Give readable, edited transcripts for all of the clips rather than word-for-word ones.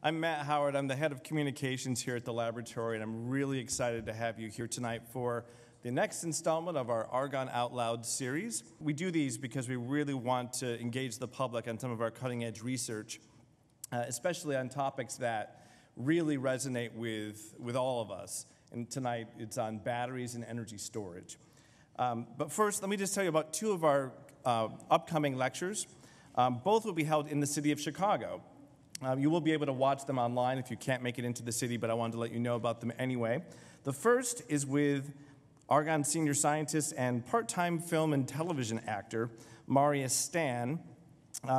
I'm Matt Howard. I'm the head of communications here at the laboratory, and I'm really excited to have you here tonight for the next installment of our Argonne Outloud series. We do these because we really want to engage the public on some of our cutting-edge research, especially on topics that really resonate with all of us. And tonight, it's on batteries and energy storage. But first, let me just tell you about two of our upcoming lectures. Both will be held in the city of Chicago. You will be able to watch them online if you can't make it into the city, but I wanted to let you know about them anyway. The first is with Argonne senior scientist and part-time film and television actor, Marius Stan.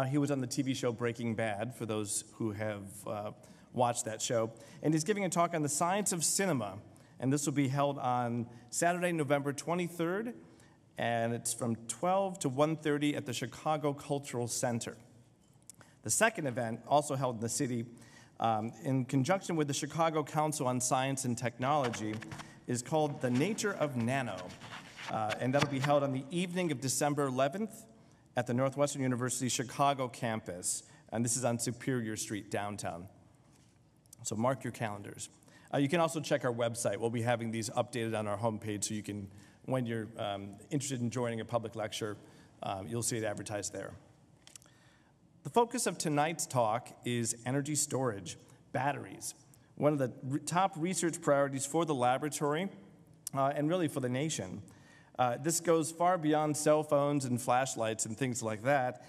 He was on the TV show Breaking Bad, for those who have watched that show. And he's giving a talk on the science of cinema. And this will be held on Saturday, November 23rd, and it's from 12 to 1:30 at the Chicago Cultural Center. The second event, also held in the city, in conjunction with the Chicago Council on Science and Technology, is called The Nature of Nano. And that'll be held on the evening of December 11th at the Northwestern University Chicago campus. And this is on Superior Street, downtown. So mark your calendars. You can also check our website. We'll be having these updated on our homepage, so you can, when you're interested in joining a public lecture, you'll see it advertised there. The focus of tonight's talk is energy storage, batteries, one of the top research priorities for the laboratory and really for the nation. This goes far beyond cell phones and flashlights and things like that.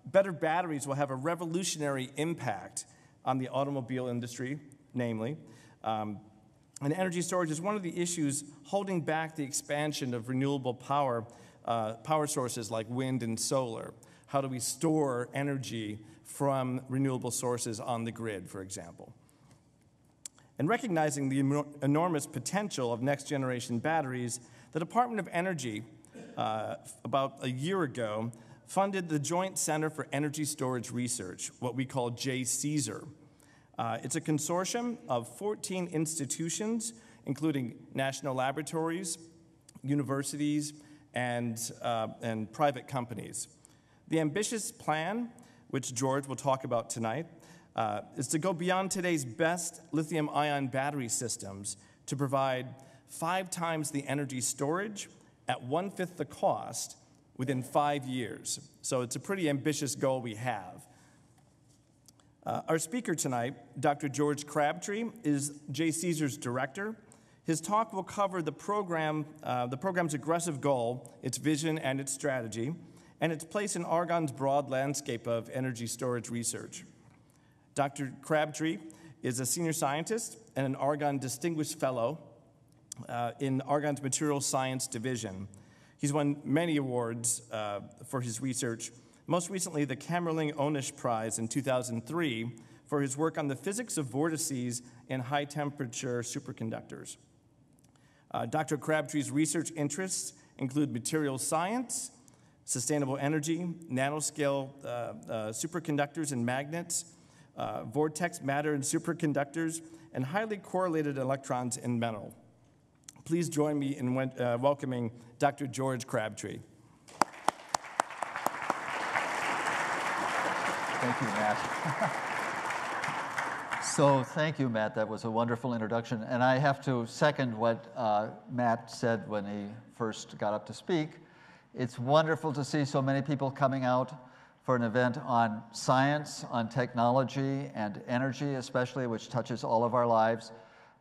Better batteries will have a revolutionary impact on the automobile industry, namely. And energy storage is one of the issues holding back the expansion of renewable power sources like wind and solar. How do we store energy from renewable sources on the grid, for example? And recognizing the enormous potential of next-generation batteries, the Department of Energy, about a year ago, funded the Joint Center for Energy Storage Research, what we call JCESR. It's a consortium of 14 institutions, including national laboratories, universities, and private companies. The ambitious plan, which George will talk about tonight, is to go beyond today's best lithium-ion battery systems to provide 5 times the energy storage at 1/5 the cost within 5 years. So it's a pretty ambitious goal we have. Our speaker tonight, Dr. George Crabtree, is JCESR's director. His talk will cover the program's aggressive goal, its vision and its strategy, and its place in Argonne's broad landscape of energy storage research. Dr. Crabtree is a senior scientist and an Argonne Distinguished Fellow in Argonne's Materials Science Division. He's won many awards for his research, most recently the Kamerling Onish Prize in 2003 for his work on the physics of vortices in high-temperature superconductors. Dr. Crabtree's research interests include materials science, sustainable energy, nanoscale superconductors and magnets, vortex matter and superconductors, and highly correlated electrons in metal. Please join me in welcoming Dr. George Crabtree. Thank you, Matt. So thank you, Matt. That was a wonderful introduction. And I have to second what Matt said when he first got up to speak. It's wonderful to see so many people coming out for an event on science, on technology, and energy especially, which touches all of our lives.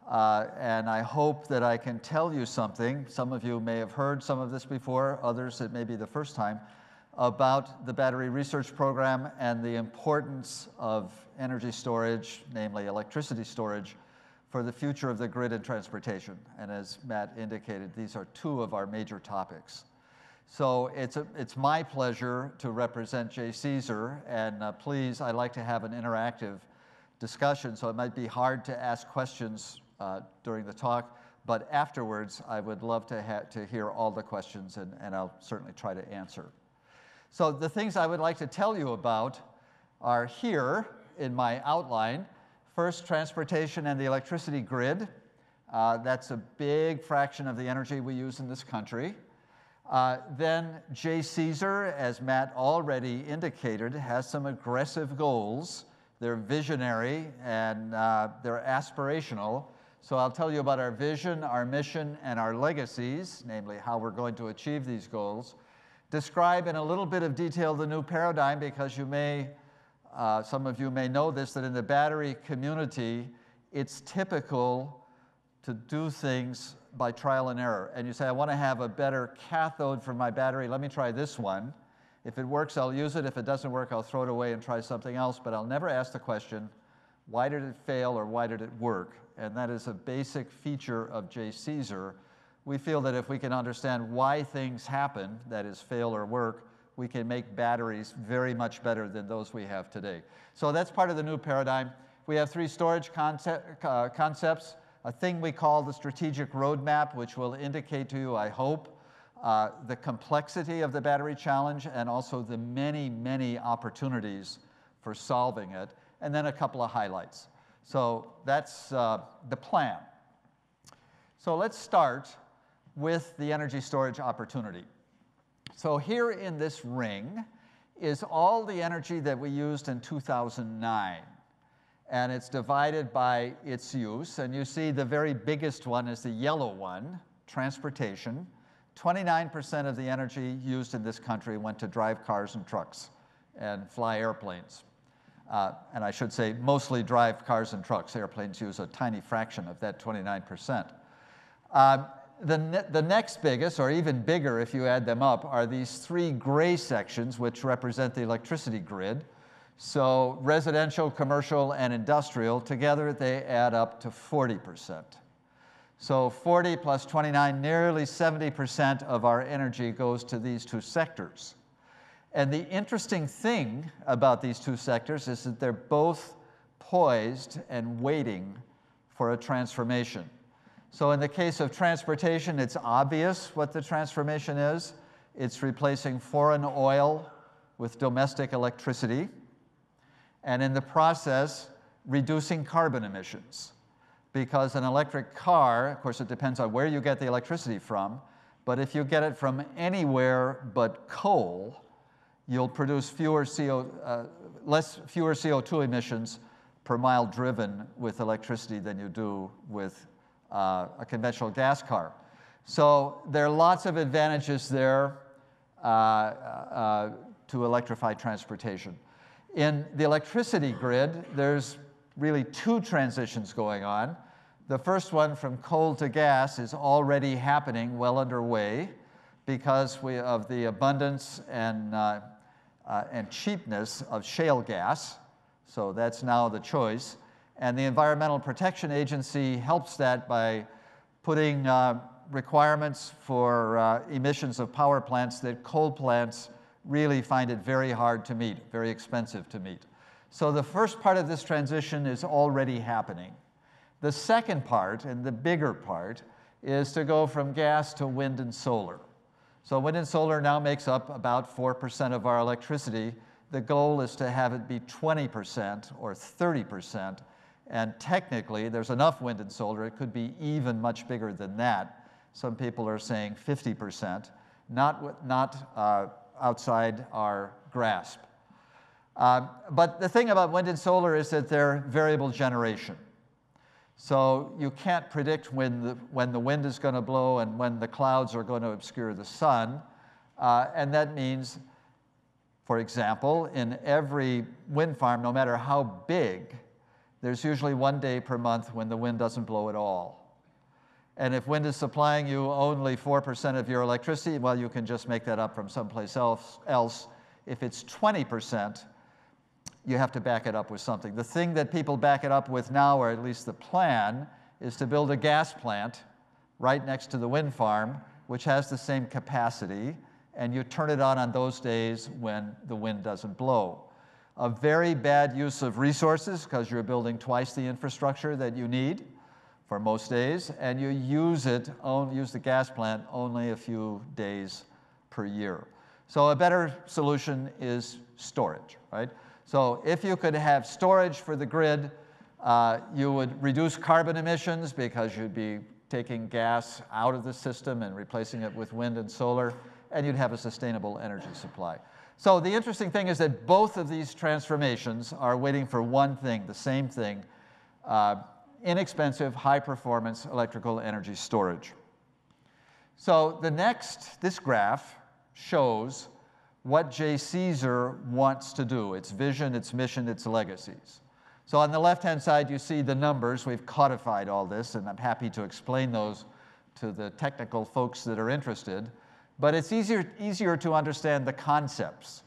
And I hope that I can tell you something. Some of you may have heard some of this before, others it may be the first time, about the battery research program and the importance of energy storage, namely electricity storage, for the future of the grid and transportation. And as Matt indicated, these are 2 of our major topics. So it's my pleasure to represent JCESR, and please, I'd like to have an interactive discussion, so it might be hard to ask questions during the talk, but afterwards, I would love to hear all the questions, and I'll certainly try to answer. So the things I would like to tell you about are here in my outline. First, transportation and the electricity grid. That's a big fraction of the energy we use in this country. Then JCESR, as Matt already indicated, has some aggressive goals they're visionary, and they're aspirational. So I'll tell you about our vision, our mission, and our legacies, namely how we're going to achieve these goals. Describe in a little bit of detail the new paradigm, because you may, some of you may know this, that in the battery community, it's typical to do things by trial and error. And you say, I want to have a better cathode for my battery. Let me try this one. If it works, I'll use it. If it doesn't work, I'll throw it away and try something else. But I'll never ask the question, why did it fail or why did it work? And that is a basic feature of JCESR. We feel that if we can understand why things happen, that is, fail or work, we can make batteries very much better than those we have today. So that's part of the new paradigm. We have 3 storage concepts, a thing we call the strategic roadmap, which will indicate to you, I hope, the complexity of the battery challenge and also the many, many opportunities for solving it, and then a couple of highlights. So that's the plan. So let's start with the energy storage opportunity. So here in this ring is all the energy that we used in 2009. And it's divided by its use. And you see the very biggest one is the yellow one, transportation. 29% of the energy used in this country went to drive cars and trucks and fly airplanes. And I should say mostly drive cars and trucks. Airplanes use a tiny fraction of that 29%. The next biggest, or even bigger if you add them up, are these 3 gray sections, which represent the electricity grid. So residential, commercial, and industrial, together they add up to 40%. So 40 plus 29, nearly 70% of our energy goes to these 2 sectors. And the interesting thing about these 2 sectors is that they're both poised and waiting for a transformation. So in the case of transportation, it's obvious what the transformation is. It's replacing foreign oil with domestic electricity, and in the process, reducing carbon emissions. Because an electric car, of course, it depends on where you get the electricity from, but if you get it from anywhere but coal, you'll produce fewer CO2 emissions per mile driven with electricity than you do with a conventional gas car. So there are lots of advantages there to electrify transportation. In the electricity grid, there's really 2 transitions going on. The first one, from coal to gas, is already happening, well underway, because of the abundance and cheapness of shale gas. So that's now the choice. And the Environmental Protection Agency helps that by putting requirements for emissions of power plants that coal plants really find it very hard to meet, very expensive to meet. So the first part of this transition is already happening. The second part, and the bigger part, is to go from gas to wind and solar. So wind and solar now makes up about 4% of our electricity. The goal is to have it be 20% or 30%. And technically, there's enough wind and solar. It could be even much bigger than that. Some people are saying 50%, not outside our grasp. But the thing about wind and solar is that they're variable generation. So you can't predict when the wind is going to blow and when the clouds are going to obscure the sun. And that means, for example, in every wind farm, no matter how big, there's usually 1 day per month when the wind doesn't blow at all. And if wind is supplying you only 4% of your electricity, well, you can just make that up from someplace else. If it's 20%, you have to back it up with something. The thing that people back it up with now, or at least the plan, is to build a gas plant right next to the wind farm, which has the same capacity, and you turn it on those days when the wind doesn't blow. A very bad use of resources, because you're building twice the infrastructure that you need for most days, and you use the gas plant only a few days per year. So a better solution is storage, right? So if you could have storage for the grid, you would reduce carbon emissions because you'd be taking gas out of the system and replacing it with wind and solar, and you'd have a sustainable energy supply. So the interesting thing is that both of these transformations are waiting for one thing, the same thing, inexpensive, high-performance electrical energy storage. So this graph shows what JCESR wants to do, its vision, its mission, its legacies. So on the left-hand side, you see the numbers. We've codified all this, and I'm happy to explain those to the technical folks that are interested. But it's easier to understand the concepts.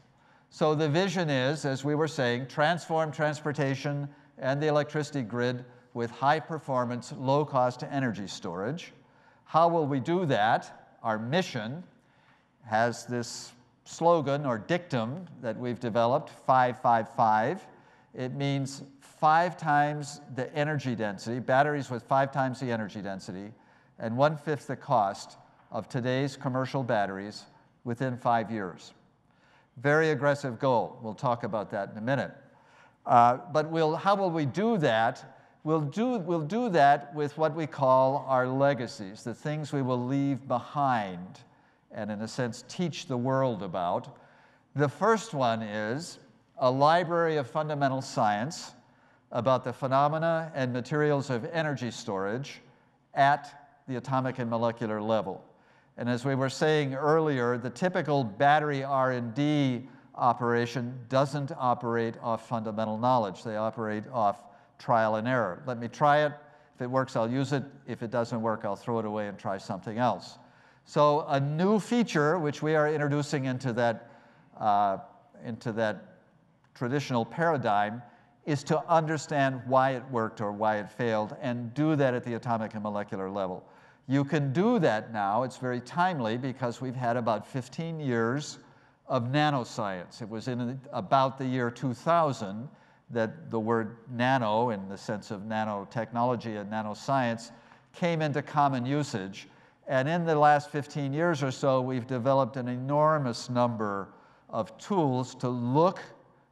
So the vision is, as we were saying, transform transportation and the electricity grid with high-performance, low-cost energy storage. How will we do that? Our mission has this slogan or dictum that we've developed, 555. It means 5 times the energy density, batteries with 5 times the energy density, and 1/5 the cost of today's commercial batteries within 5 years. Very aggressive goal. We'll talk about that in a minute. But how will we do that? We'll do that with what we call our legacies, the things we will leave behind and, in a sense, teach the world about. The first one is a library of fundamental science about the phenomena and materials of energy storage at the atomic and molecular level. And as we were saying earlier, the typical battery R&D operation doesn't operate off fundamental knowledge. They operate off trial and error. Let me try it. If it works, I'll use it. If it doesn't work, I'll throw it away and try something else. So a new feature, which we are introducing into that traditional paradigm, is to understand why it worked or why it failed, and do that at the atomic and molecular level. You can do that now. It's very timely because we've had about 15 years of nanoscience. It was in about the year 2000 that the word nano, in the sense of nanotechnology and nanoscience, came into common usage. And in the last 15 years or so, we've developed an enormous number of tools to look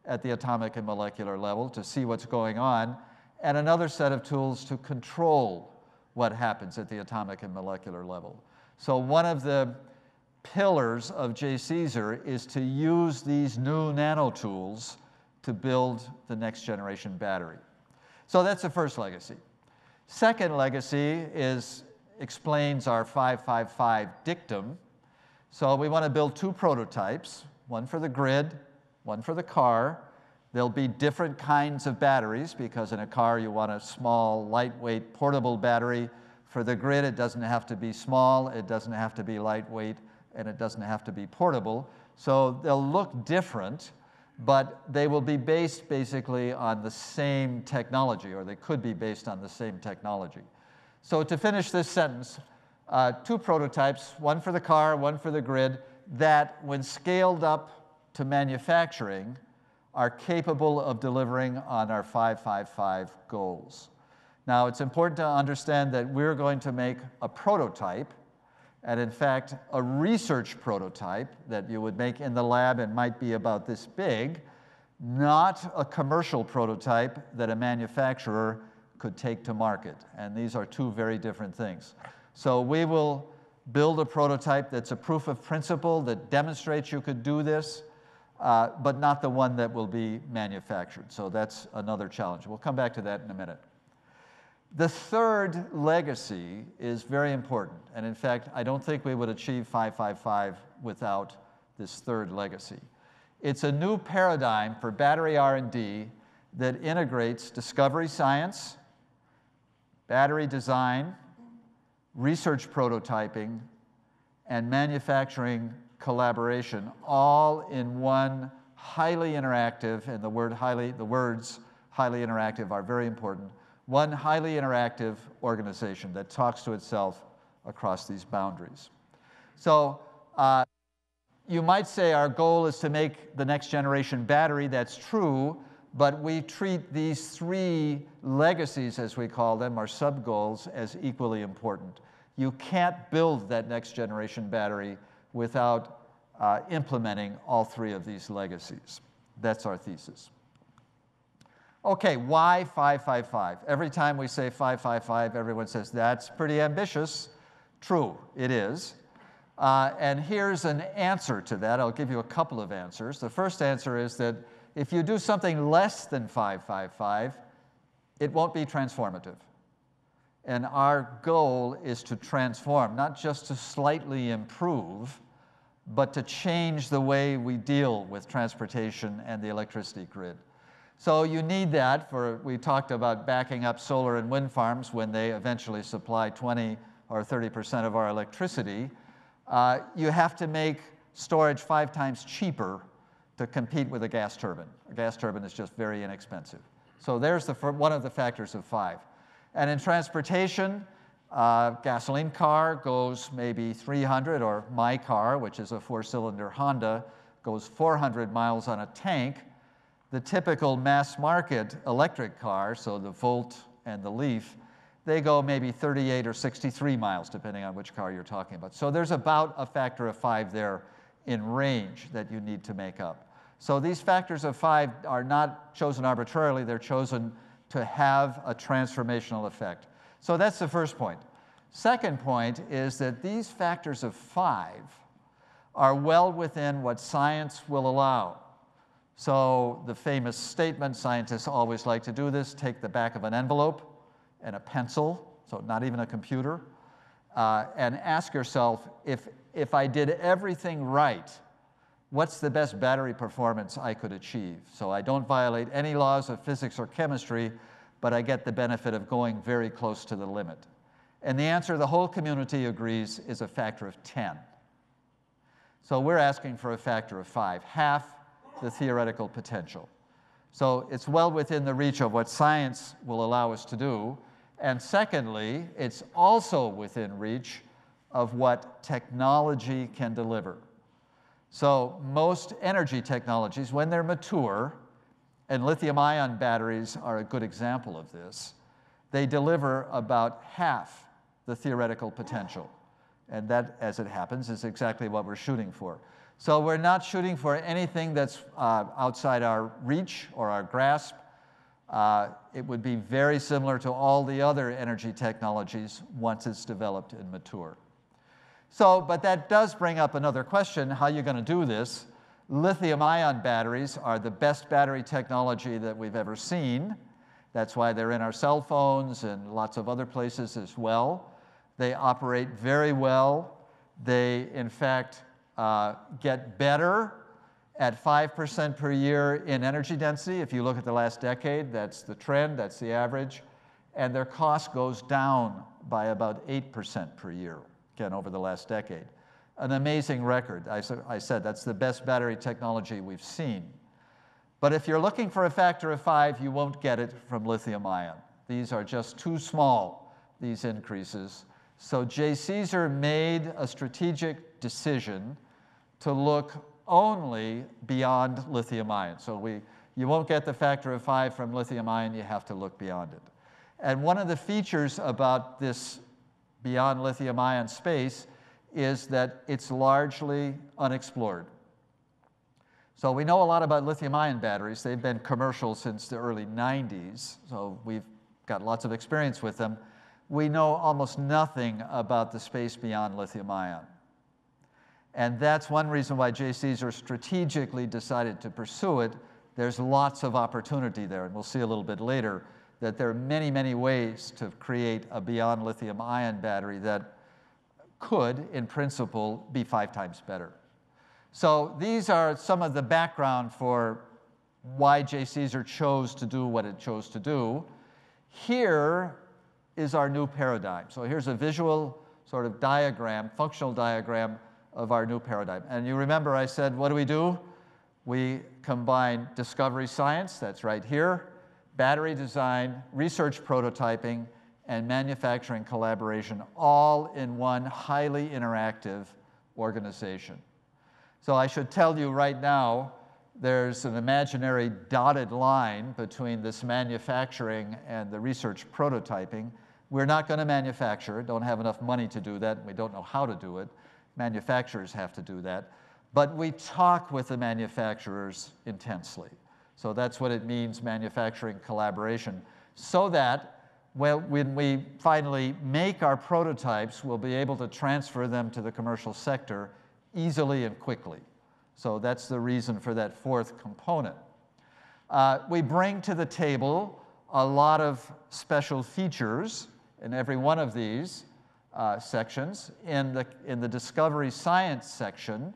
at the atomic and molecular level to see what's going on, and another set of tools to control what happens at the atomic and molecular level. So one of the pillars of JCESR is to use these new nano tools to build the next generation battery. So that's the first legacy. Second legacy explains our 555 dictum. So we want to build 2 prototypes, one for the grid, one for the car. There'll be different kinds of batteries because in a car you want a small, lightweight, portable battery. For the grid, it doesn't have to be small, it doesn't have to be lightweight, and it doesn't have to be portable. So they'll look different, but they will be based basically on the same technology, or they could be based on the same technology. So to finish this sentence, 2 prototypes, one for the car, one for the grid, that when scaled up to manufacturing are capable of delivering on our 555 goals. Now, it's important to understand that we're going to make a prototype, and in fact, a research prototype that you would make in the lab and might be about this big, not a commercial prototype that a manufacturer could take to market. And these are 2 very different things. So we will build a prototype that's a proof of principle that demonstrates you could do this, but not the one that will be manufactured. So that's another challenge. We'll come back to that in a minute. The third legacy is very important. And in fact, I don't think we would achieve 555 without this third legacy. It's a new paradigm for battery R&D that integrates discovery science, battery design, research prototyping, and manufacturing collaboration, all in one highly interactive, and the words highly interactive are very important, one highly interactive organization that talks to itself across these boundaries. So you might say our goal is to make the next generation battery. That's true, but we treat these 3 legacies, as we call them, our sub-goals, as equally important. You can't build that next generation battery without implementing all 3 of these legacies. That's our thesis. Okay, why 555? Every time we say 555, everyone says, that's pretty ambitious. True, it is. And here's an answer to that. I'll give you a couple of answers. The first answer is that if you do something less than 555, it won't be transformative. And our goal is to transform, not just to slightly improve, but to change the way we deal with transportation and the electricity grid. So you need that for, we talked about backing up solar and wind farms when they eventually supply 20 or 30% of our electricity. You have to make storage 5 times cheaper to compete with a gas turbine. A gas turbine is just very inexpensive. So there's one of the factors of 5. And in transportation, gasoline car goes maybe 300, or my car, which is a 4-cylinder Honda, goes 400 miles on a tank. The typical mass market electric car, so the Volt and the Leaf, they go maybe 38 or 63 miles, depending on which car you're talking about. So there's about a factor of 5 there in range that you need to make up. So these factors of 5 are not chosen arbitrarily. They're chosen to have a transformational effect. So that's the first point. Second point is that these factors of 5 are well within what science will allow. So the famous statement, scientists always like to do this, take the back of an envelope and a pencil, so not even a computer, and ask yourself, if I did everything right, what's the best battery performance I could achieve? So I don't violate any laws of physics or chemistry, but I get the benefit of going very close to the limit. And the answer the whole community agrees is a factor of 10. So we're asking for a factor of 5, half the theoretical potential. So it's well within the reach of what science will allow us to do. And secondly, it's also within reach of what technology can deliver. So most energy technologies, when they're mature, and lithium-ion batteries are a good example of this, they deliver about half the theoretical potential. And that, as it happens, is exactly what we're shooting for. So we're not shooting for anything that's outside our reach or our grasp. It would be very similar to all the other energy technologies once it's developed and mature. So, but that does bring up another question, how are you going to do this? Lithium-ion batteries are the best battery technology that we've ever seen. That's why they're in our cell phones and lots of other places as well. They operate very well. They, in fact, get better at 5% per year in energy density. If you look at the last decade, that's the trend, that's the average. And their cost goes down by about 8% per year, again, over the last decade. An amazing record. I said that's the best battery technology we've seen. But if you're looking for a factor of 5, you won't get it from lithium-ion. These are just too small, these increases. So JCESR made a strategic decision to look only beyond lithium-ion. So you won't get the factor of 5 from lithium-ion, you have to look beyond it. And one of the features about this beyond lithium-ion space is that it's largely unexplored. So we know a lot about lithium-ion batteries. They've been commercial since the early 90s, so we've got lots of experience with them. We know almost nothing about the space beyond lithium-ion. And that's one reason why JCESR strategically decided to pursue it. There's lots of opportunity there, and we'll see a little bit later that there are many, many ways to create a beyond lithium-ion battery that could, in principle, be 5 times better. So these are some of the background for why JCESR chose to do what it chose to do. Here is our new paradigm. So here's a visual sort of diagram, functional diagram of our new paradigm. And you remember I said, what do? We combine discovery science, that's right here, battery design, research prototyping, and manufacturing collaboration, all in one highly interactive organization. So I should tell you right now, there's an imaginary dotted line between this manufacturing and the research prototyping. We're not going to manufacture, don't have enough money to do that, and we don't know how to do it. Manufacturers have to do that. But we talk with the manufacturers intensely. So that's what it means, manufacturing collaboration, so that well, when we finally make our prototypes, we'll be able to transfer them to the commercial sector easily and quickly. So that's the reason for that fourth component. We bring to the table a lot of special features in every one of these sections. In the discovery science section,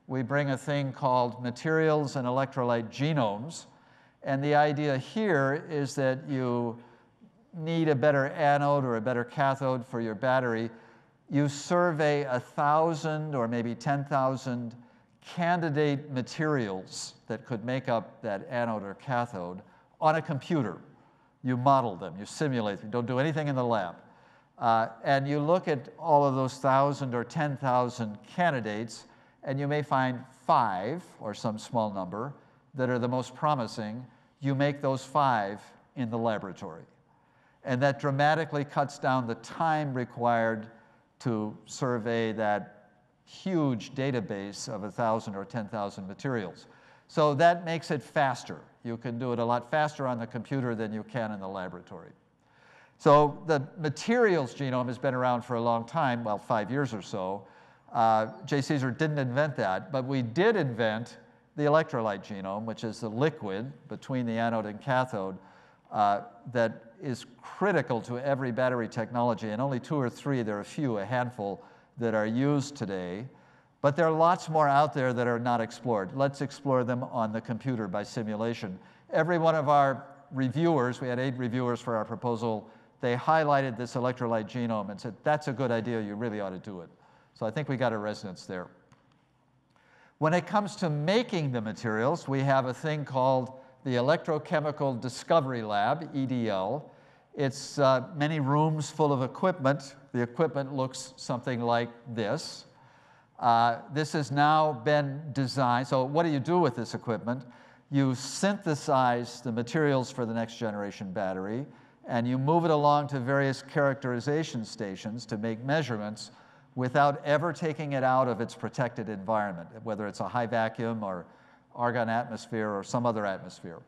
we bring a thing called materials and electrolyte genomes. And the idea here is that you need a better anode or a better cathode for your battery. You survey 1,000 or maybe 10,000 candidate materials that could make up that anode or cathode on a computer. You model them, you simulate them, don't do anything in the lab. And you look at all of those 1,000 or 10,000 candidates, and you may find 5 or some small number that are the most promising. You make those 5 in the laboratory. And that dramatically cuts down the time required to survey that huge database of 1,000 or 10,000 materials. So that makes it faster. You can do it a lot faster on the computer than you can in the laboratory. So the materials genome has been around for a long time, well, 5 years or so. JCESR didn't invent that, but we did invent the electrolyte genome, which is the liquid between the anode and cathode that is critical to every battery technology, and only 2 or 3, there are a handful that are used today. But there are lots more out there that are not explored. Let's explore them on the computer by simulation. Every one of our reviewers, we had 8 reviewers for our proposal, they highlighted this electrolyte genome and said, that's a good idea, you really ought to do it. So I think we got a resonance there. When it comes to making the materials, we have a thing called the Electrochemical Discovery Lab, EDL. It's many rooms full of equipment. The equipment looks something like this. This has now been designed. So what do you do with this equipment? You synthesize the materials for the next generation battery, and you move it along to various characterization stations to make measurements without ever taking it out of its protected environment, whether it's a high vacuum or Argonne atmosphere or some other atmosphere.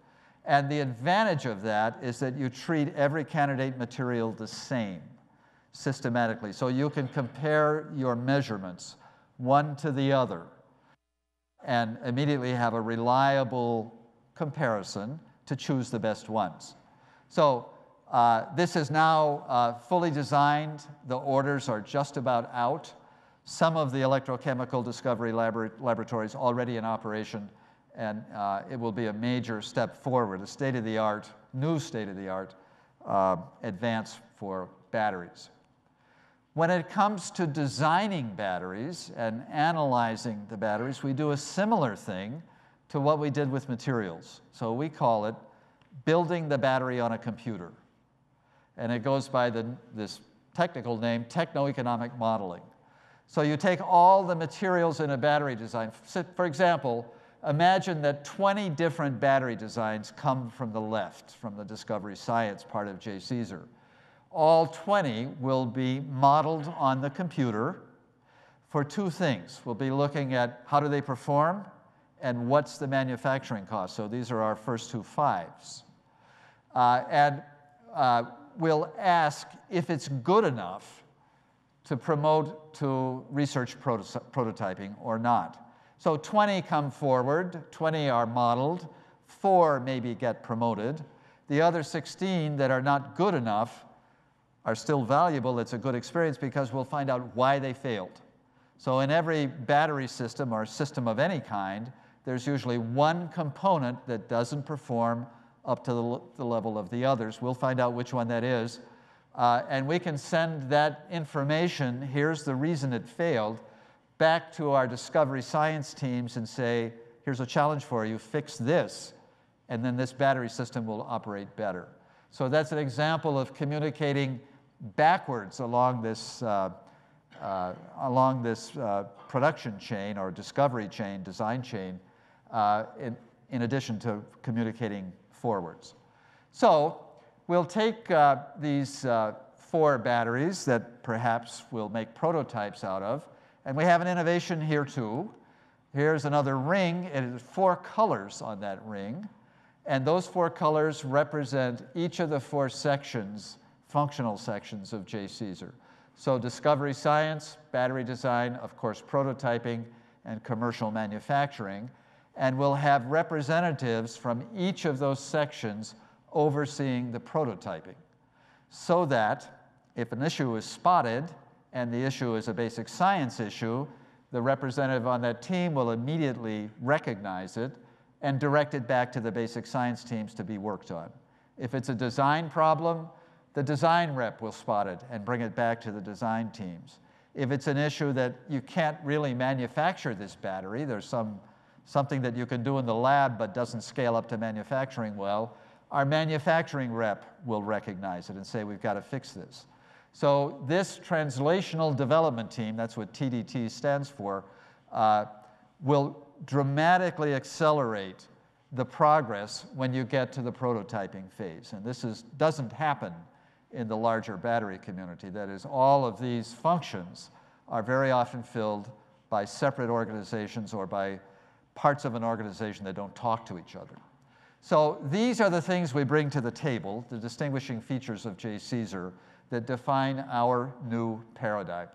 And the advantage of that is that you treat every candidate material the same, systematically. So you can compare your measurements one to the other and immediately have a reliable comparison to choose the best ones. So this is now fully designed. The orders are just about out. Some of the electrochemical discovery laboratories already in operation, and it will be a major step forward, a state-of-the-art, new state-of-the-art advance for batteries. When it comes to designing batteries and analyzing the batteries, we do a similar thing to what we did with materials. So we call it building the battery on a computer. And it goes by this technical name, techno-economic modeling. So you take all the materials in a battery design. For example, imagine that 20 different battery designs come from the left, from the discovery science part of JCESR. All 20 will be modeled on the computer for 2 things. We'll be looking at how do they perform and what's the manufacturing cost. So these are our first 2 5s. We'll ask if it's good enough to promote to research prototyping or not. So 20 come forward, 20 are modeled, 4 maybe get promoted. The other 16 that are not good enough are still valuable. It's a good experience because we'll find out why they failed. So in every battery system or system of any kind, there's usually one component that doesn't perform up to the level of the others. We'll find out which one that is. And we can send that information, here's the reason it failed, back to our discovery science teams and say, here's a challenge for you, fix this, and then this battery system will operate better. So that's an example of communicating backwards along this production chain or discovery chain, design chain, in addition to communicating forwards. So we'll take these 4 batteries that perhaps we'll make prototypes out of, and we have an innovation here too. Here's another ring. It has 4 colors on that ring, and those 4 colors represent each of the 4 sections functional sections of JCESR. So discovery science, battery design, of course prototyping, and commercial manufacturing. And we'll have representatives from each of those sections overseeing the prototyping, so that if an issue is spotted and the issue is a basic science issue, the representative on that team will immediately recognize it and direct it back to the basic science teams to be worked on. If it's a design problem, the design rep will spot it and bring it back to the design teams. If it's an issue that you can't really manufacture this battery, there's something that you can do in the lab but doesn't scale up to manufacturing well, our manufacturing rep will recognize it and say, we've got to fix this. So this translational development team, that's what TDT stands for, will dramatically accelerate the progress when you get to the prototyping phase. And this doesn't happen in the larger battery community. That is, all of these functions are very often filled by separate organizations or by parts of an organization that don't talk to each other. So these are the things we bring to the table, the distinguishing features of JCESR that define our new paradigm.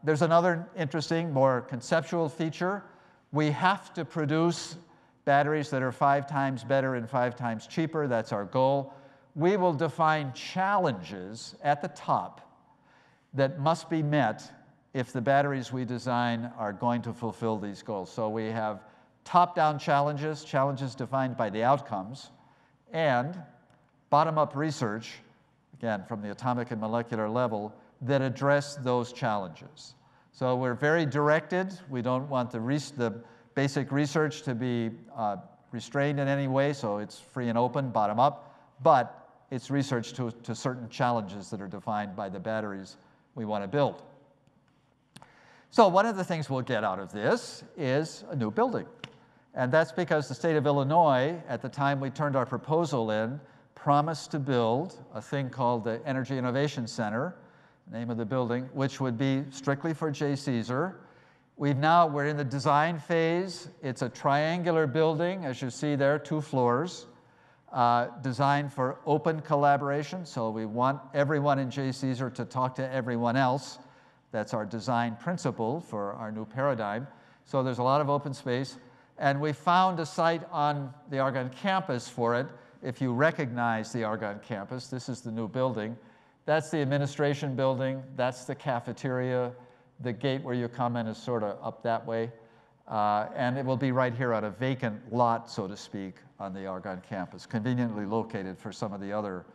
There's another interesting, more conceptual feature. We have to produce batteries that are 5 times better and 5 times cheaper. That's our goal. We will define challenges at the top that must be met if the batteries we design are going to fulfill these goals. So we have top-down challenges, challenges defined by the outcomes, and bottom-up research, again, from the atomic and molecular level, that address those challenges. So we're very directed. We don't want the basic research to be restrained in any way, so it's free and open, bottom-up, but it's research to certain challenges that are defined by the batteries we want to build. So one of the things we'll get out of this is a new building. And that's because the state of Illinois, at the time we turned our proposal in, promised to build a thing called the Energy Innovation Center, name of the building, which would be strictly for JCESR. We're in the design phase. It's a triangular building, as you see there, 2 floors, designed for open collaboration. So we want everyone in JCESR to talk to everyone else. That's our design principle for our new paradigm. So there's a lot of open space. And we found a site on the Argonne campus for it. If you recognize the Argonne campus, this is the new building. That's the administration building. That's the cafeteria. The gate where you come in is sort of up that way. And it will be right here on a vacant lot, so to speak, on the Argonne campus, conveniently located for some of the other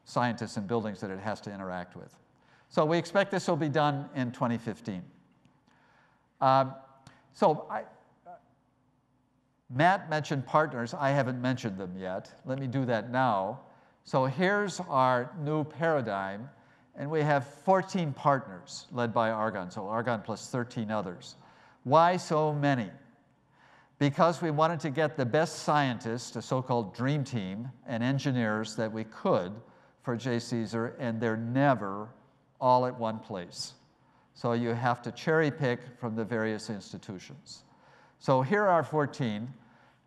scientists and buildings that it has to interact with. So we expect this will be done in 2015. Matt mentioned partners. I haven't mentioned them yet. Let me do that now. So here's our new paradigm, and we have 14 partners led by Argonne, so Argonne plus 13 others. Why so many? Because we wanted to get the best scientists, a so-called dream team, and engineers that we could for JCESR, and they're never all at one place. So you have to cherry pick from the various institutions. So here are 14.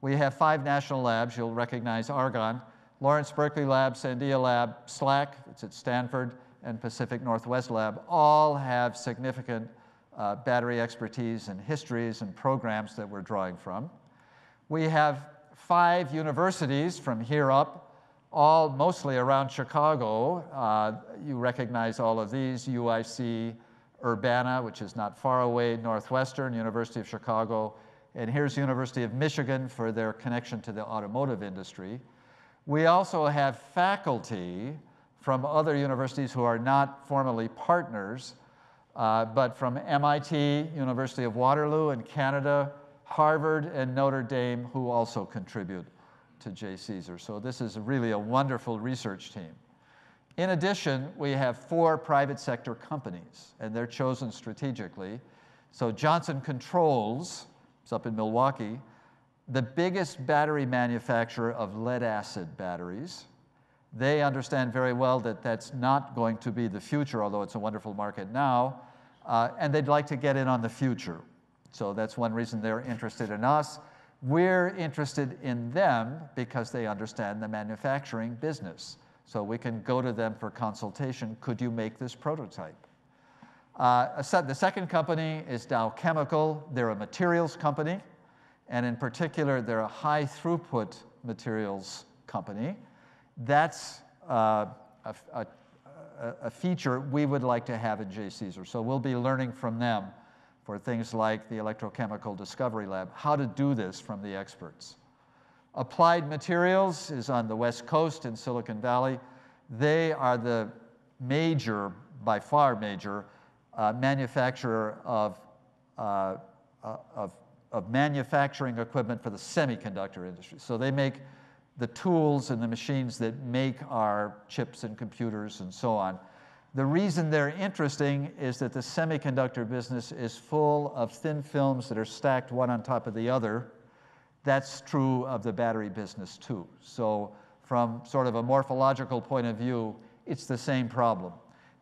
We have 5 national labs. You'll recognize Argonne, Lawrence Berkeley Lab, Sandia Lab, SLAC, it's at Stanford, and Pacific Northwest Lab, all have significant battery expertise and histories and programs that we're drawing from. We have 5 universities from here up, all mostly around Chicago. You recognize all of these: UIC, Urbana, which is not far away, Northwestern, University of Chicago, and here's University of Michigan for their connection to the automotive industry. We also have faculty from other universities who are not formally partners, but from MIT, University of Waterloo in Canada, Harvard, and Notre Dame, who also contribute to JCESR. So this is really a wonderful research team. In addition, we have 4 private sector companies, and they're chosen strategically. So Johnson Controls, it's up in Milwaukee, the biggest battery manufacturer of lead-acid batteries. They understand very well that that's not going to be the future, although it's a wonderful market now, and they'd like to get in on the future. So that's one reason they're interested in us. We're interested in them because they understand the manufacturing business. So we can go to them for consultation. Could you make this prototype? The second company is Dow Chemical. They're a materials company, and in particular, they're a high throughput materials company. That's a feature we would like to have in JCESR. So we'll be learning from them for things like the Electrochemical Discovery Lab, how to do this from the experts. Applied Materials is on the West Coast in Silicon Valley. They are the major, by far major, manufacturer of manufacturing equipment for the semiconductor industry. So they make the tools and the machines that make our chips and computers and so on. The reason they're interesting is that the semiconductor business is full of thin films that are stacked one on top of the other. That's true of the battery business too. So from sort of a morphological point of view, it's the same problem.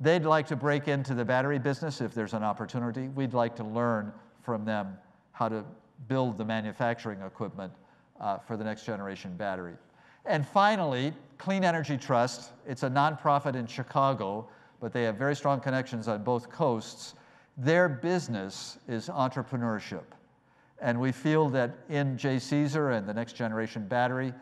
They'd like to break into the battery business if there's an opportunity. We'd like to learn from them how to build the manufacturing equipment for the next generation battery. And finally, Clean Energy Trust. It's a nonprofit in Chicago, but they have very strong connections on both coasts. Their business is entrepreneurship. And we feel that in JCESR and the next generation battery,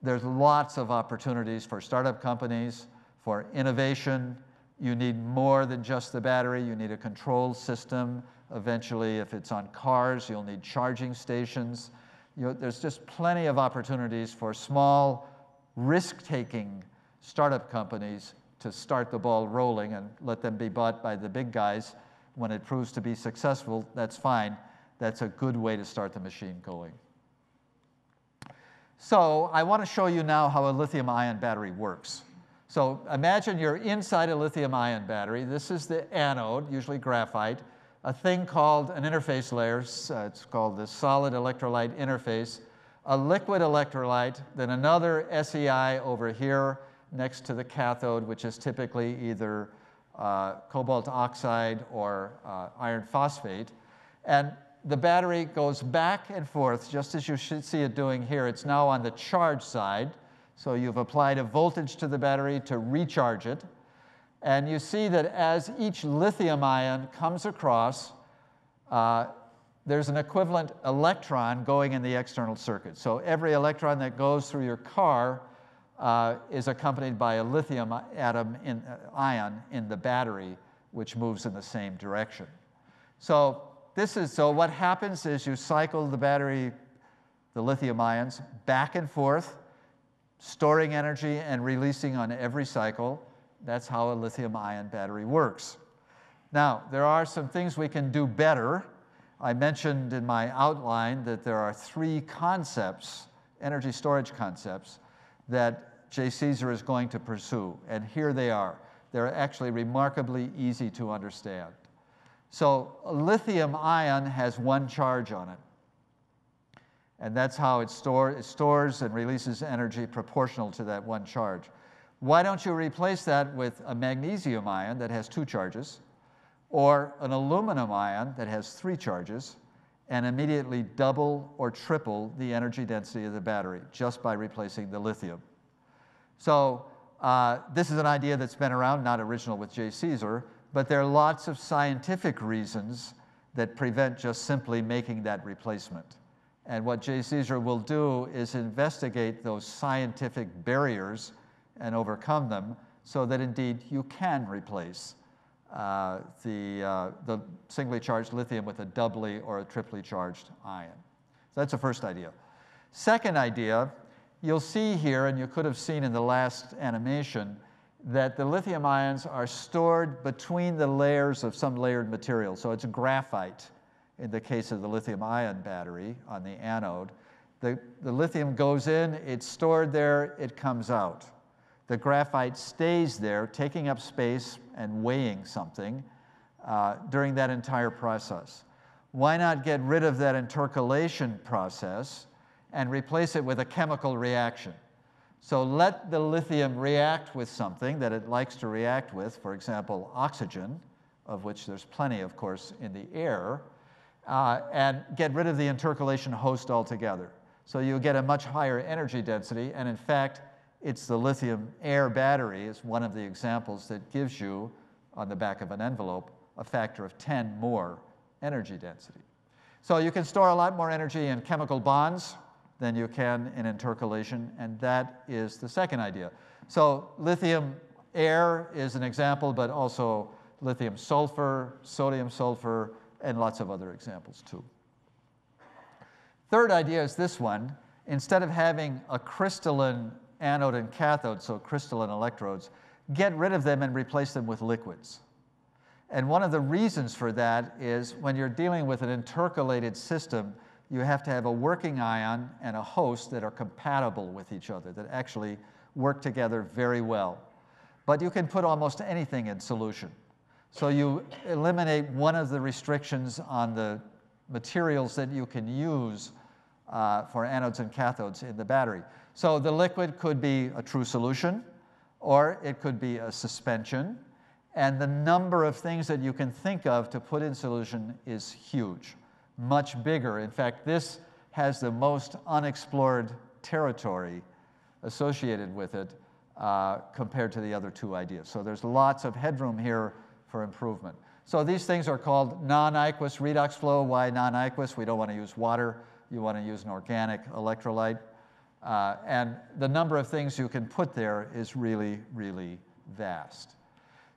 there's lots of opportunities for startup companies, for innovation. You need more than just the battery. You need a control system. Eventually, if it's on cars, you'll need charging stations. There's just plenty of opportunities for small, risk-taking startup companies to start the ball rolling and let them be bought by the big guys. When it proves to be successful, that's fine. That's a good way to start the machine going. So I want to show you now how a lithium-ion battery works. So imagine you're inside a lithium-ion battery. This is the anode, usually graphite, a thing called an interface layer. It's called the solid electrolyte interface, a liquid electrolyte, then another SEI over here next to the cathode, which is typically either cobalt oxide or iron phosphate. And the battery goes back and forth, just as you should see it doing here. It's now on the charge side. So you've applied a voltage to the battery to recharge it. And you see that as each lithium ion comes across, there's an equivalent electron going in the external circuit. So every electron that goes through your car is accompanied by a lithium ion in the battery, which moves in the same direction. So what happens is you cycle the battery, the lithium ions, back and forth, storing energy and releasing on every cycle. That's how a lithium-ion battery works. Now, there are some things we can do better. I mentioned in my outline that there are 3 concepts, energy storage concepts, that JCESR is going to pursue, and here they are. They're actually remarkably easy to understand. So a lithium-ion has 1 charge on it, and that's how it stores and releases energy proportional to that 1 charge. Why don't you replace that with a magnesium ion that has 2 charges, or an aluminum ion that has 3 charges, and immediately double or triple the energy density of the battery just by replacing the lithium? So this is an idea that's been around, not original with JCESR, but there are lots of scientific reasons that prevent just simply making that replacement. And what JCESR will do is investigate those scientific barriers and overcome them so that indeed you can replace the singly charged lithium with a doubly or a triply charged ion. So that's the first idea. Second idea, you'll see here, and you could have seen in the last animation, that the lithium ions are stored between the layers of some layered material. So it's graphite in the case of the lithium-ion battery on the anode. The lithium goes in, it's stored there, it comes out. The graphite stays there, taking up space and weighing something during that entire process. Why not get rid of that intercalation process and replace it with a chemical reaction? So let the lithium react with something that it likes to react with, for example, oxygen, of which there's plenty, of course, in the air, and get rid of the intercalation host altogether. So you get a much higher energy density, and in fact, It's the lithium-air battery is one of the examples that gives you, on the back of an envelope, a factor of 10 more energy density. So you can store a lot more energy in chemical bonds than you can in intercalation, and that is the second idea. So lithium-air is an example, but also lithium-sulfur, sodium-sulfur, and lots of other examples too. Third idea is this one. Instead of having a crystalline anode and cathode, so crystalline electrodes, get rid of them and replace them with liquids. And one of the reasons for that is when you're dealing with an intercalated system, you have to have a working ion and a host that are compatible with each other, that actually work together very well. But you can put almost anything in solution. So you eliminate one of the restrictions on the materials that you can use for anodes and cathodes in the battery. So the liquid could be a true solution, or it could be a suspension. And the number of things that you can think of to put in solution is huge, much bigger. In fact, this has the most unexplored territory associated with it compared to the other two ideas. So there's lots of headroom here for improvement. So these things are called non-aqueous redox flow. Why non-aqueous? We don't want to use water. You want to use an organic electrolyte. And the number of things you can put there is really, really vast.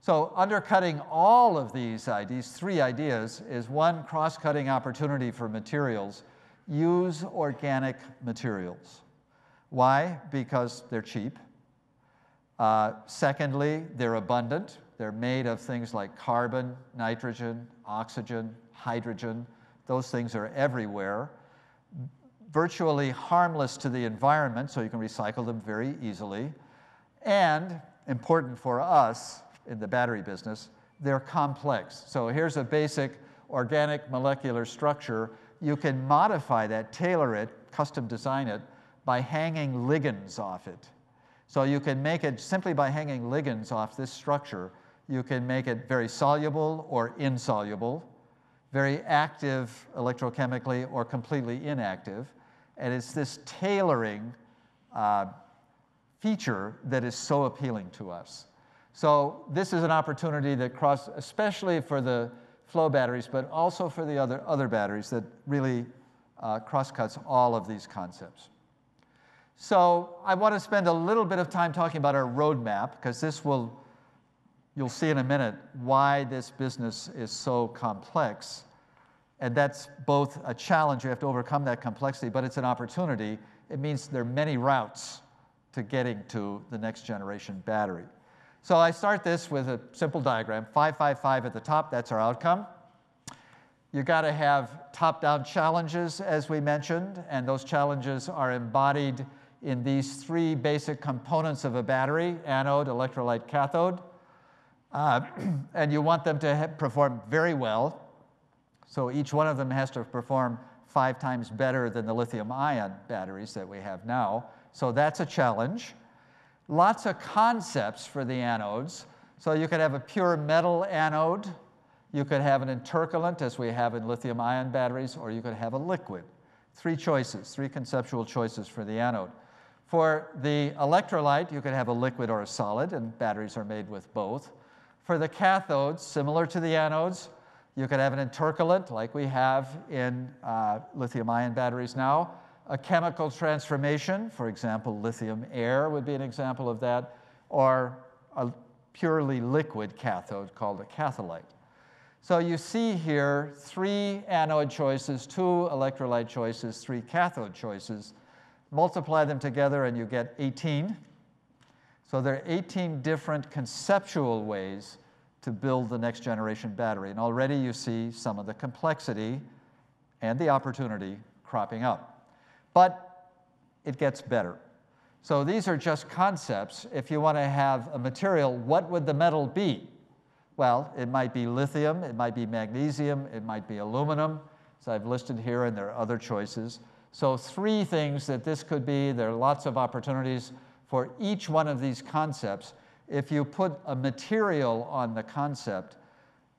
So undercutting all of these three ideas is one cross-cutting opportunity for materials. Use organic materials. Why? Because they're cheap. Secondly, they're abundant. They're made of things like carbon, nitrogen, oxygen, hydrogen. Those things are everywhere. Virtually harmless to the environment, so you can recycle them very easily. And important for us in the battery business, they're complex. So here's a basic organic molecular structure. You can modify that, tailor it, custom design it by hanging ligands off it. So you can make it simply by hanging ligands off this structure. You can make it very soluble or insoluble, very active electrochemically or completely inactive. And it's this tailoring feature that is so appealing to us. So this is an opportunity that especially for the flow batteries, but also for the other batteries that really cross-cuts all of these concepts. So I want to spend a little bit of time talking about our roadmap, because you'll see in a minute why this business is so complex. And that's both a challenge, you have to overcome that complexity, but it's an opportunity. It means there are many routes to getting to the next generation battery. So I start this with a simple diagram, 555 at the top, that's our outcome. You've got to have top-down challenges, as we mentioned, and those challenges are embodied in these three basic components of a battery: anode, electrolyte, cathode. And you want them to perform very well. So each one of them has to perform 5 times better than the lithium-ion batteries that we have now. So that's a challenge. Lots of concepts for the anodes. So you could have a pure metal anode. You could have an intercalant, as we have in lithium-ion batteries, or you could have a liquid. 3 choices, 3 conceptual choices for the anode. For the electrolyte, you could have a liquid or a solid, and batteries are made with both. For the cathodes, similar to the anodes, you could have an intercalant, like we have in lithium-ion batteries now. A chemical transformation, for example, lithium-air would be an example of that, or a purely liquid cathode called a catholyte. So you see here 3 anode choices, 2 electrolyte choices, 3 cathode choices. Multiply them together and you get 18. So there are 18 different conceptual ways to build the next generation battery. And already you see some of the complexity and the opportunity cropping up. But it gets better. So these are just concepts. If you want to have a material, what would the metal be? Well, it might be lithium, it might be magnesium, it might be aluminum. So I've listed here, and there are other choices. So 3 things that this could be. There are lots of opportunities for each one of these concepts. If you put a material on the concept,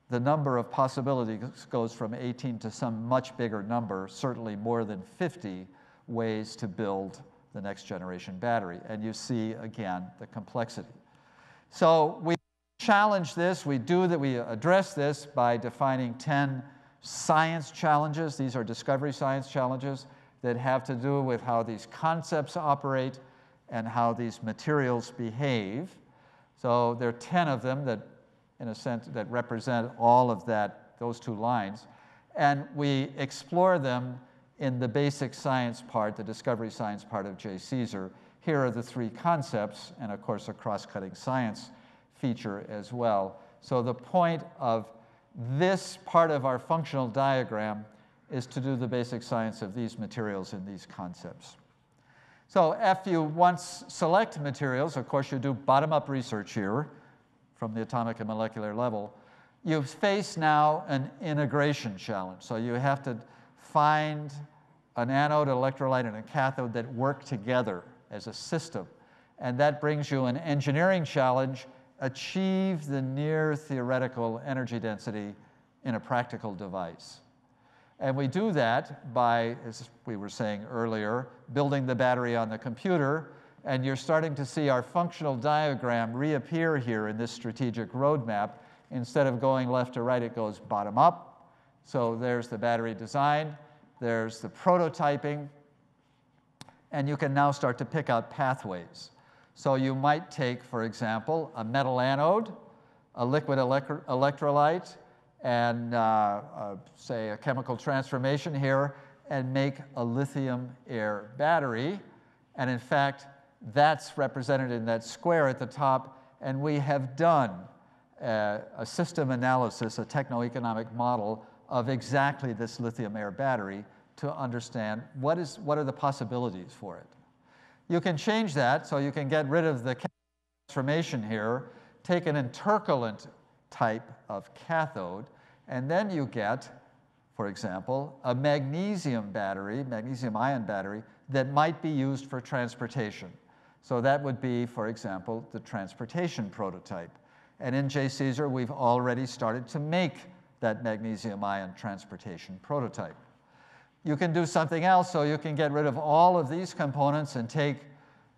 the number of possibilities goes from 18 to some much bigger number, certainly more than 50 ways to build the next generation battery. And you see, again, the complexity. So we challenge this. We address this by defining 10 science challenges. These are discovery science challenges that have to do with how these concepts operate and how these materials behave. So there are 10 of them that, in a sense, that represent all of those 2 lines. And we explore them in the basic science part, the discovery science part of JCESR. Here are the 3 concepts, and of course a cross-cutting science feature as well. So the point of this part of our functional diagram is to do the basic science of these materials and these concepts. So if you once select materials, of course you do bottom-up research here from the atomic and molecular level, you face now an integration challenge. So you have to find an anode, electrolyte, and a cathode that work together as a system. And that brings you an engineering challenge: achieve the near theoretical energy density in a practical device. And we do that by, as we were saying earlier, building the battery on the computer. And you're starting to see our functional diagram reappear here in this strategic roadmap. Instead of going left to right, it goes bottom up. So there's the battery design. There's the prototyping. And you can now start to pick out pathways. So you might take, for example, a metal anode, a liquid electrolyte, and say a chemical transformation here, and make a lithium-air battery. And in fact, that's represented in that square at the top. And we have done a system analysis, a techno-economic model of exactly this lithium-air battery to understand what are the possibilities for it. You can change that, so you can get rid of the transformation here, take an intercalant type of cathode, and then you get, for example, a magnesium battery, magnesium-ion battery, that might be used for transportation. So that would be, for example, the transportation prototype. And in JCESR, we've already started to make that magnesium-ion transportation prototype. You can do something else, so you can get rid of all of these components and take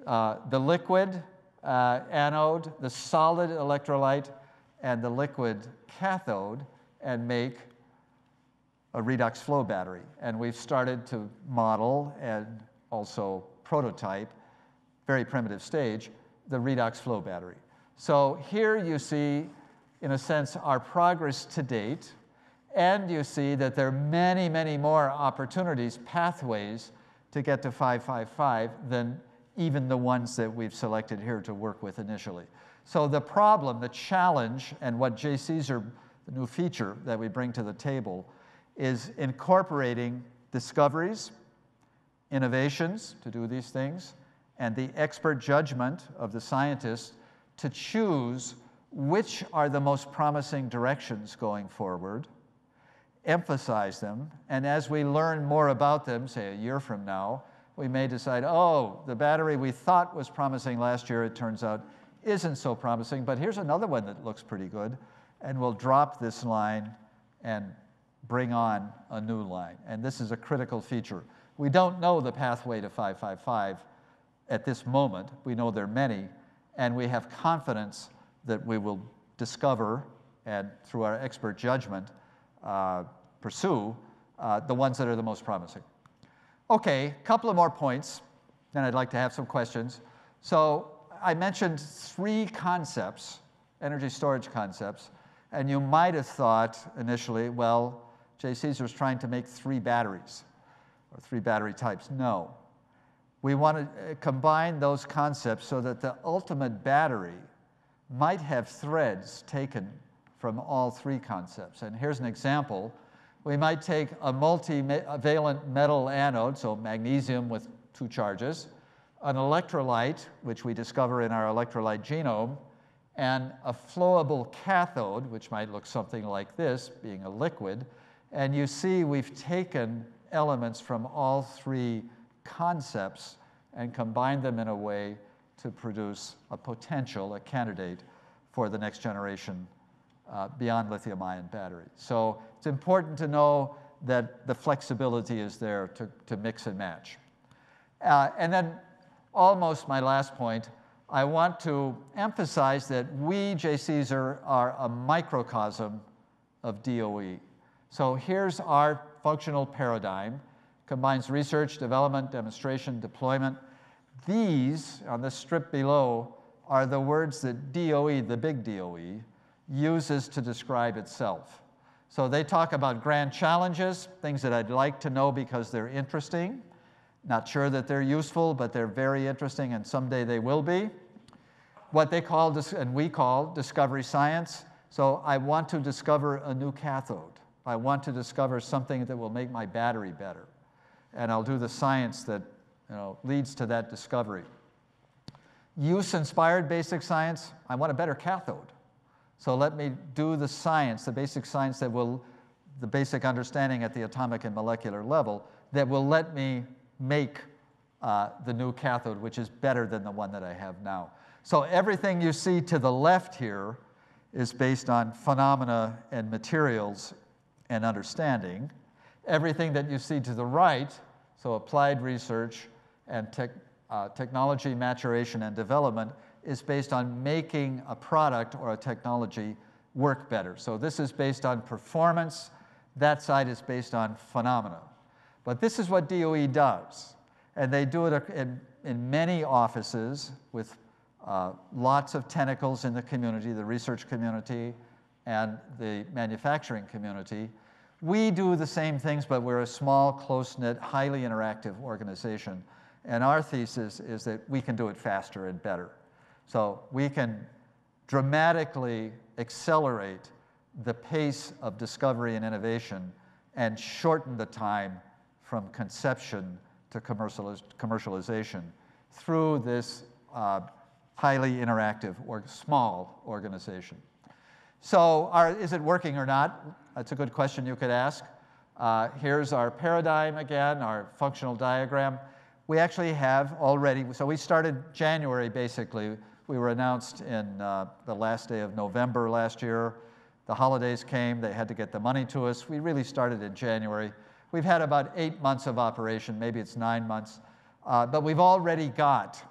the liquid anode, the solid electrolyte, and the liquid cathode, and make a redox flow battery. And we've started to model and also prototype, very primitive stage, the redox flow battery. So here you see, in a sense, our progress to date. And you see that there are many, many more opportunities, pathways, to get to 555 than even the ones that we've selected here to work with initially. So the problem, the challenge, and what JCESR, the new feature that we bring to the table, is incorporating discoveries, innovations to do these things, and the expert judgment of the scientists to choose which are the most promising directions going forward, emphasize them, and as we learn more about them, say a year from now, we may decide, oh, the battery we thought was promising last year, it turns out isn't so promising, but here's another one that looks pretty good, and we'll drop this line and bring on a new line. And this is a critical feature. We don't know the pathway to 555 at this moment. We know there are many, and we have confidence that we will discover and, through our expert judgment, pursue the ones that are the most promising. Okay, a couple of more points, then I'd like to have some questions. So I mentioned 3 concepts, energy storage concepts, and you might have thought initially, well, JCESR is trying to make 3 batteries, or 3 battery types. No. We want to combine those concepts so that the ultimate battery might have threads taken from all 3 concepts. And here's an example. We might take a multivalent metal anode, so magnesium with 2 charges, an electrolyte, which we discover in our electrolyte genome, and a flowable cathode, which might look something like this, being a liquid. And you see we've taken elements from all 3 concepts and combined them in a way to produce a potential, a candidate for the next generation beyond-lithium-ion battery. So it's important to know that the flexibility is there to mix and match. And then almost my last point, I want to emphasize that we, JCESR, are a microcosm of DOE. So here's our functional paradigm. Combines research, development, demonstration, deployment. These, on the strip below, are the words that DOE, the big DOE, uses to describe itself. So they talk about grand challenges, things that I'd like to know because they're interesting. Not sure that they're useful, but they're very interesting, and someday they will be. What they call, and we call, discovery science. So I want to discover a new cathode. I want to discover something that will make my battery better. And I'll do the science that leads to that discovery. Use-inspired basic science, I want a better cathode. So let me do the science, the basic science that will, the basic understanding at the atomic and molecular level that will let me make the new cathode, which is better than the one that I have now. So everything you see to the left here is based on phenomena and materials and understanding. Everything that you see to the right, so applied research and technology maturation and development, is based on making a product or a technology work better. So this is based on performance. That side is based on phenomena. But this is what DOE does. And they do it in many offices with lots of tentacles in the community, the research community and the manufacturing community. We do the same things, but we're a small, close-knit, highly interactive organization. And our thesis is that we can do it faster and better. So we can dramatically accelerate the pace of discovery and innovation and shorten the time from conception to commercialization through this highly interactive or small organization. So is it working or not? That's a good question you could ask. Here's our paradigm again, our functional diagram. We actually have already, so we started January basically. We were announced in the last day of November last year. The holidays came, they had to get the money to us. We really started in January. We've had about 8 months of operation, maybe it's 9 months, but we've already got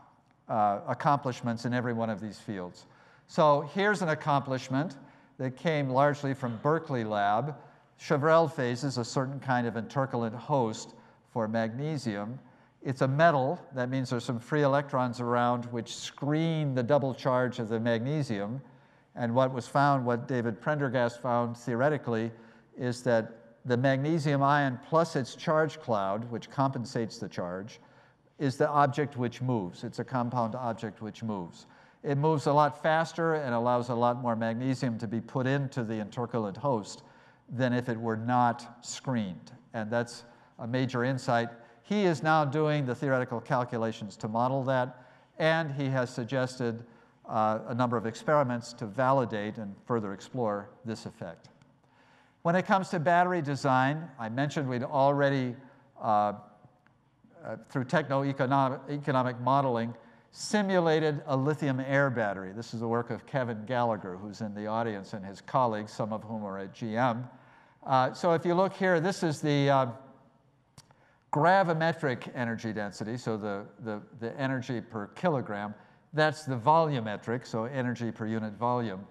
accomplishments in every one of these fields. So here's an accomplishment that came largely from Berkeley Lab. Chevrel phase is a certain kind of intercalate host for magnesium. It's a metal, that means there's some free electrons around which screen the double charge of the magnesium. And what was found, what David Prendergast found theoretically, is that the magnesium ion plus its charge cloud, which compensates the charge, is the object which moves. It's a compound object which moves. It moves a lot faster and allows a lot more magnesium to be put into the intercalate host than if it were not screened. And that's a major insight. He is now doing the theoretical calculations to model that, and he has suggested a number of experiments to validate and further explore this effect. When it comes to battery design, I mentioned we'd already, through techno-economic modeling, simulated a lithium-air battery. This is the work of Kevin Gallagher, who's in the audience, and his colleagues, some of whom are at GM. So if you look here, this is the gravimetric energy density, so the energy per kilogram. That's the volumetric, so energy per unit volume.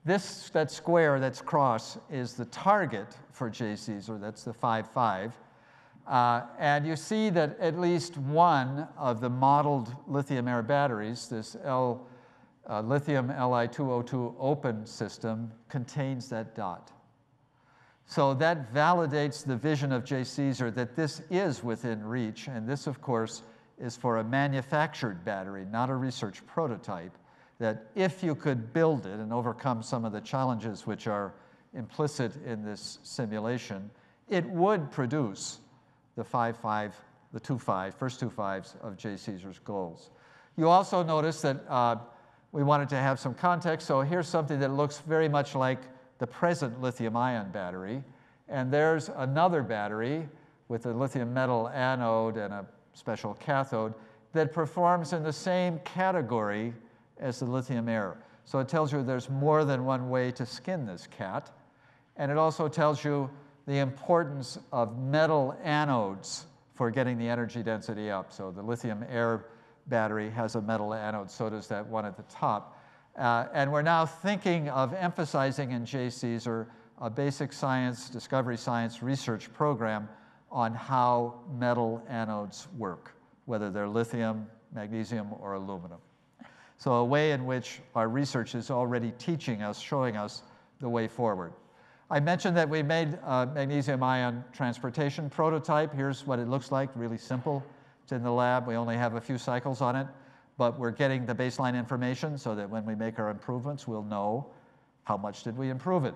That square, that's cross, is the target for JCESR, that's the 5.5. And you see that at least one of the modeled lithium-air batteries, this lithium Li2O2 open system, contains that dot. So that validates the vision of JCESR that this is within reach, and this, of course, is for a manufactured battery, not a research prototype, that if you could build it and overcome some of the challenges which are implicit in this simulation, it would produce the 5.5, the 2.5, first 2 5s of JCESR's goals. You also notice that we wanted to have some context, so here's something that looks very much like the present lithium-ion battery, and there's another battery with a lithium metal anode and a special cathode that performs in the same category as the lithium-air. So it tells you there's more than one way to skin this cat, and it also tells you the importance of metal anodes for getting the energy density up. So the lithium-air battery has a metal anode, so does that one at the top. And we're now thinking of emphasizing in JCESR a basic science, discovery science research program on how metal anodes work, whether they're lithium, magnesium, or aluminum. So a way in which our research is already teaching us, showing us the way forward. I mentioned that we made a magnesium ion transportation prototype. Here's what it looks like, really simple. It's in the lab. We only have a few cycles on it, but we're getting the baseline information so that when we make our improvements, we'll know how much did we improve it.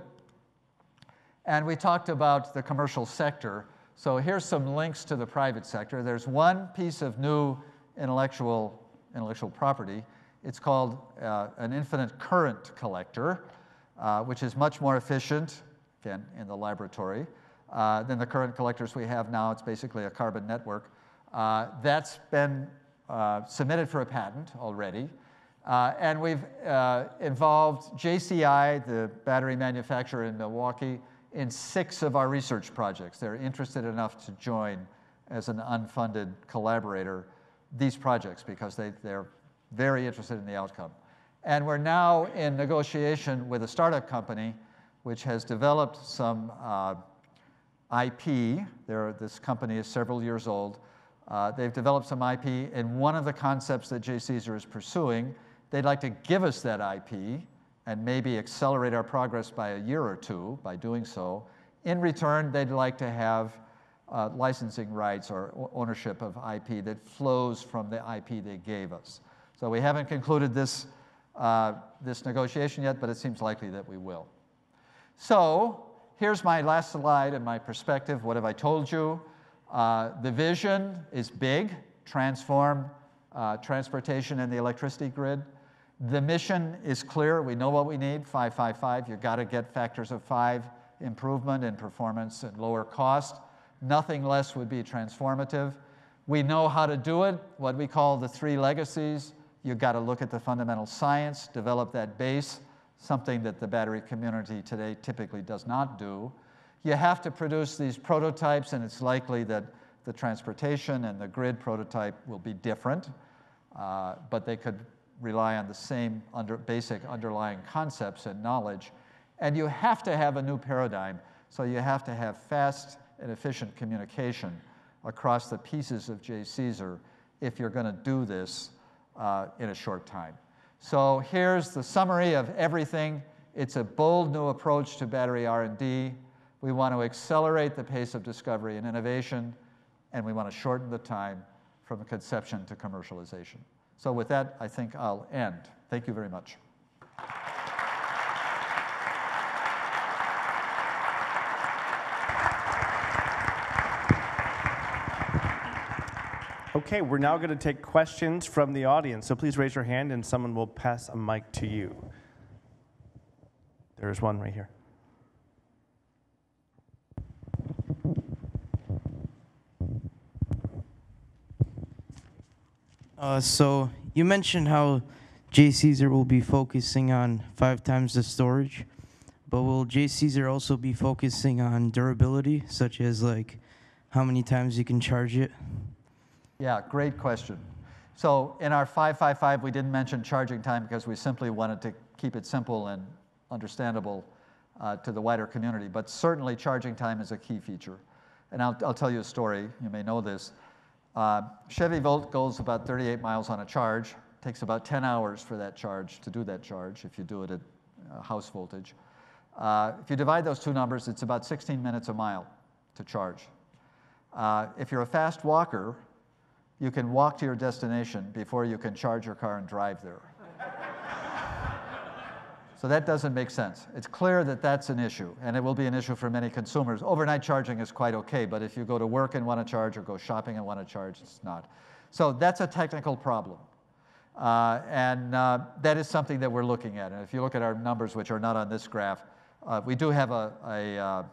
And we talked about the commercial sector. So here's some links to the private sector. There's one piece of new intellectual property. It's called an infinite current collector, which is much more efficient, again, in the laboratory, than the current collectors we have now. It's basically a carbon network. That's been submitted for a patent already. And we've involved JCI, the battery manufacturer in Milwaukee, in 6 of our research projects. They're interested enough to join as an unfunded collaborator these projects because they're very interested in the outcome. And we're now in negotiation with a startup company which has developed some IP. This company is several years old. They've developed some IP in one of the concepts that JCESR is pursuing. They'd like to give us that IP and maybe accelerate our progress by a year or 2 by doing so. In return, they'd like to have licensing rights or ownership of IP that flows from the IP they gave us. So we haven't concluded this negotiation yet, but it seems likely that we will. So here's my last slide and my perspective. What have I told you? The vision is big, transform transportation and the electricity grid. The mission is clear. We know what we need, 555. You've got to get factors of 5 improvement in performance and lower cost. Nothing less would be transformative. We know how to do it, what we call the 3 legacies. You've got to look at the fundamental science, develop that base, something that the battery community today typically does not do. You have to produce these prototypes, and it's likely that the transportation and the grid prototype will be different, but they could rely on the same basic underlying concepts and knowledge. And you have to have a new paradigm, so you have to have fast and efficient communication across the pieces of JCESR if you're going to do this in a short time. So here's the summary of everything. It's a bold new approach to battery R&D. We want to accelerate the pace of discovery and innovation, and we want to shorten the time from conception to commercialization. So with that, I think I'll end. Thank you very much. Okay, we're now going to take questions from the audience. So please raise your hand and someone will pass a mic to you. There's one right here. So you mentioned how JCESR will be focusing on 5 times the storage, but will JCESR also be focusing on durability, such as like how many times you can charge it? Yeah, great question. So in our 555, we didn't mention charging time because we simply wanted to keep it simple and understandable to the wider community, but certainly charging time is a key feature. And I'll tell you a story, you may know this. Chevy Volt goes about 38 miles on a charge. It takes about 10 hours for that charge, to do that charge, if you do it at house voltage. If you divide those 2 numbers, it's about 16 minutes a mile to charge. If you're a fast walker, you can walk to your destination before you can charge your car and drive there. So that doesn't make sense. It's clear that that's an issue, and it will be an issue for many consumers. Overnight charging is quite okay, but if you go to work and want to charge or go shopping and want to charge, it's not. So that's a technical problem. And that is something that we're looking at. And if you look at our numbers, which are not on this graph, we do have a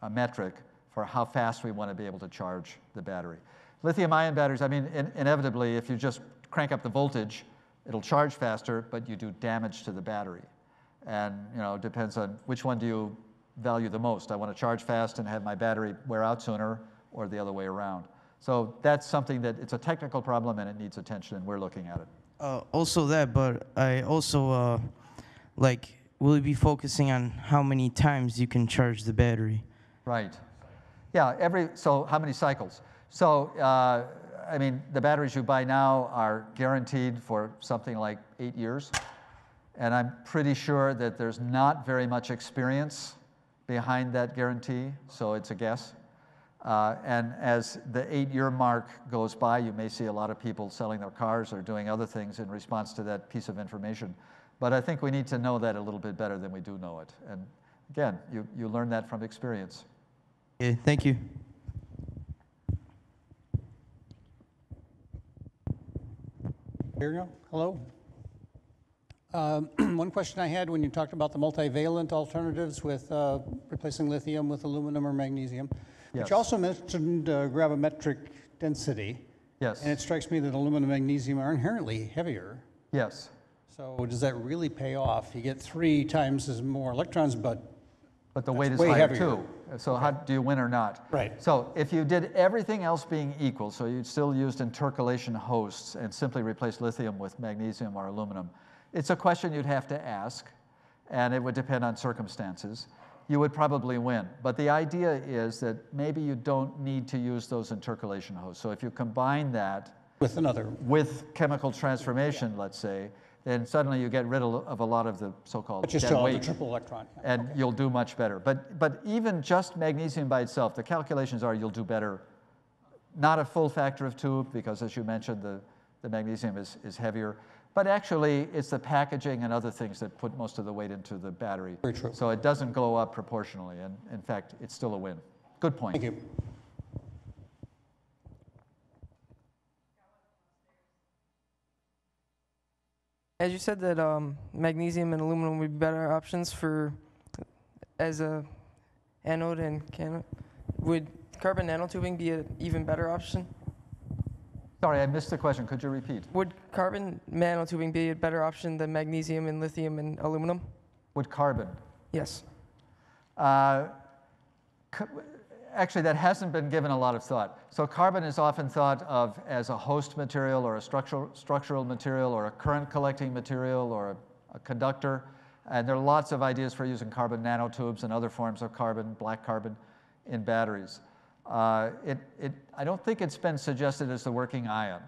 metric for how fast we want to be able to charge the battery. Lithium-ion batteries, I mean, inevitably, if you just crank up the voltage, it'll charge faster, but you do damage to the battery. And it depends on which one do you value the most. I want to charge fast and have my battery wear out sooner, or the other way around. So that's something that it's a technical problem and it needs attention, and we're looking at it. Also that, but I also, like, will you be focusing on how many times you can charge the battery? Right. Yeah, so how many cycles? So, I mean, the batteries you buy now are guaranteed for something like 8 years. And I'm pretty sure that there's not very much experience behind that guarantee, so it's a guess. And as the 8-year mark goes by, you may see a lot of people selling their cars or doing other things in response to that piece of information. But I think we need to know that a little bit better than we do know it. And again, you learn that from experience. Okay, thank you. Here you go. Hello. One question I had when you talked about the multivalent alternatives with replacing lithium with aluminum or magnesium, Yes. but you also mentioned gravimetric density. Yes. And it strikes me that aluminum and magnesium are inherently heavier. Yes. So does that really pay off? You get 3 times as more electrons, but the weight is way higher heavier. too. So how do you win or not? Right. So if you did everything else being equal, so you still used intercalation hosts and simply replaced lithium with magnesium or aluminum, it's a question you'd have to ask, and it would depend on circumstances. You would probably win. But the idea is that maybe you don't need to use those intercalation hosts. So if you combine that with another, with chemical transformation, let's say, then suddenly you get rid of a lot of the so-called but you dead still have weight, the triple electron. and you'll do much better. But even just magnesium by itself, the calculations are you'll do better. Not a full factor of 2, because as you mentioned, the magnesium is heavier. But actually, it's the packaging and other things that put most of the weight into the battery. Very true. So it doesn't go up proportionally, and in fact, it's still a win. Good point. Thank you. As you said that magnesium and aluminum would be better options as a anode and cathode, would carbon nanotubing be an even better option? Sorry, I missed the question. Could you repeat? Would carbon nanotubing be a better option than magnesium and lithium and aluminum? Would carbon? Yes. Actually, that hasn't been given a lot of thought. So carbon is often thought of as a host material or a structural material or a current collecting material or a conductor. And there are lots of ideas for using carbon nanotubes and other forms of carbon, black carbon, in batteries. I don't think it's been suggested as the working ion.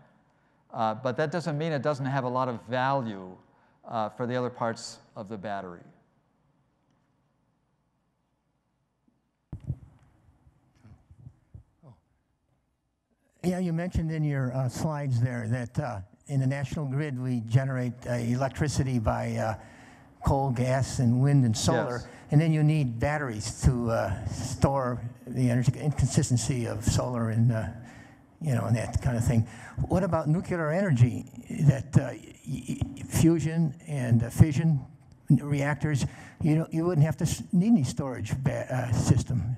But that doesn't mean it doesn't have a lot of value for the other parts of the battery. Yeah, you mentioned in your slides there that in the national grid we generate electricity by coal, gas, and wind and solar. Yes. And then you need batteries to store the energy inconsistency of solar and and that kind of thing. What about nuclear energy? That fusion and fission reactors, you wouldn't have to need any storage system.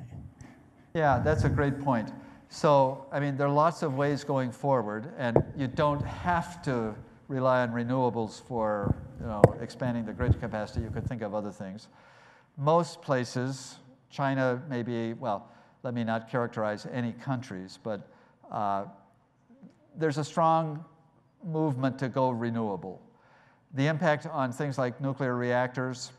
Yeah, that's a great point. So, I mean, there are lots of ways going forward, and you don't have to rely on renewables for expanding the grid capacity. You could think of other things. Most places, China maybe, well, let me not characterize any countries, but there's a strong movement to go renewable. The impact on things like nuclear reactors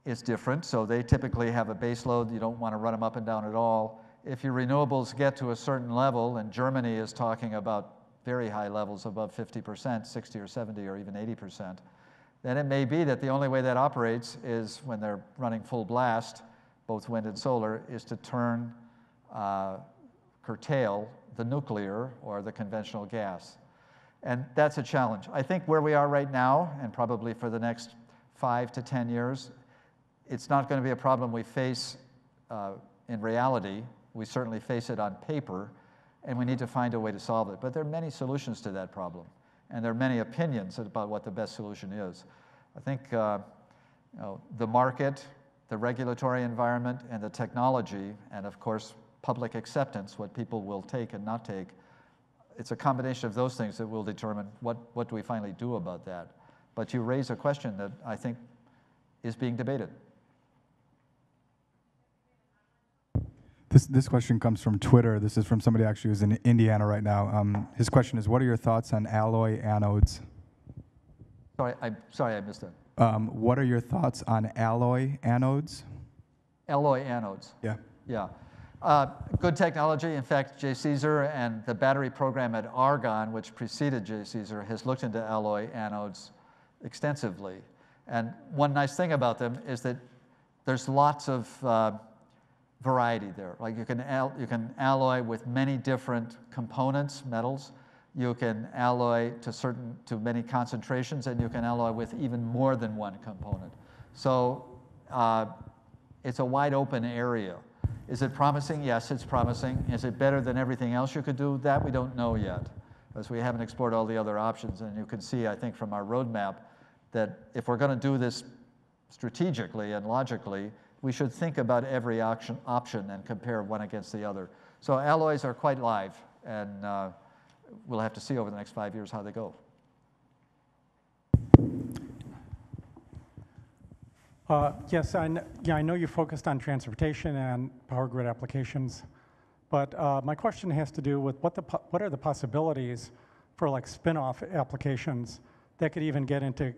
is different. So they typically have a base load. You don't want to run them up and down at all. If your renewables get to a certain level, and Germany is talking about very high levels above 50%, 60 or 70 or even 80%, then it may be that the only way that operates is when they're running full blast, both wind and solar, is to curtail the nuclear or the conventional gas. And that's a challenge. I think where we are right now, and probably for the next 5 to 10 years, it's not going to be a problem we face in reality. We certainly face it on paper, and we need to find a way to solve it. But there are many solutions to that problem, and there are many opinions about what the best solution is. I think the market, the regulatory environment, and the technology, and of course, public acceptance, what people will take and not take, it's a combination of those things that will determine what do we finally do about that. But you raise a question that I think is being debated. This question comes from Twitter. This is from somebody actually who's in Indiana right now. His question is, what are your thoughts on alloy anodes? Sorry, I missed that. What are your thoughts on alloy anodes? Alloy anodes. Yeah. Yeah. Good technology. In fact, JCESR and the battery program at Argonne, which preceded JCESR, has looked into alloy anodes extensively. And one nice thing about them is that there's lots of variety there. Like you can alloy with many different components, metals. You can alloy to many concentrations, and you can alloy with even more than one component. So it's a wide open area. Is it promising? Yes, it's promising. Is it better than everything else you could do? That we don't know yet, because we haven't explored all the other options. And you can see, I think, from our roadmap that if we're going to do this strategically and logically, we should think about every option and compare one against the other. So alloys are quite live, and we'll have to see over the next 5 years how they go. Yes, I know you focused on transportation and power grid applications, but my question has to do with what are the possibilities for like spin-off applications that could even get into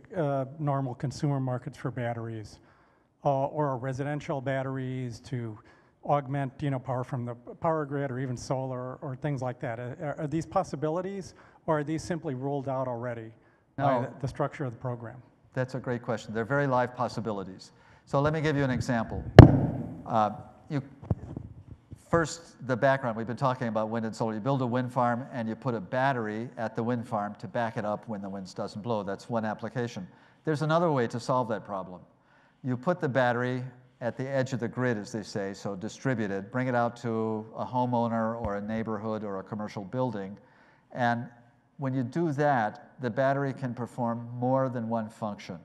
normal consumer markets for batteries, or residential batteries to augment power from the power grid, or even solar, or things like that. Are these possibilities, or are these simply ruled out already by the structure of the program? That's a great question. They're very live possibilities. So let me give you an example. First, the background. We've been talking about wind and solar. You build a wind farm, and you put a battery at the wind farm to back it up when the wind doesn't blow. That's one application. There's another way to solve that problem. You put the battery at the edge of the grid, as they say, so distributed, bring it out to a homeowner or a neighborhood or a commercial building, and when you do that, the battery can perform more than one function.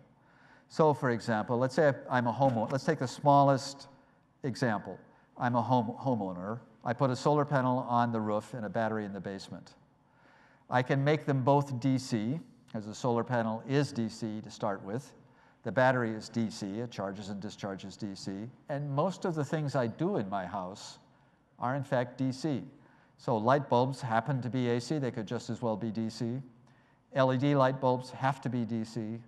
So for example, let's say I'm a homeowner. Let's take the smallest example. I'm a homeowner. I put a solar panel on the roof and a battery in the basement. I can make them both DC, because the solar panel is DC to start with. The battery is DC, it charges and discharges DC, and most of the things I do in my house are in fact DC. So light bulbs happen to be AC, they could just as well be DC. LED light bulbs have to be DC.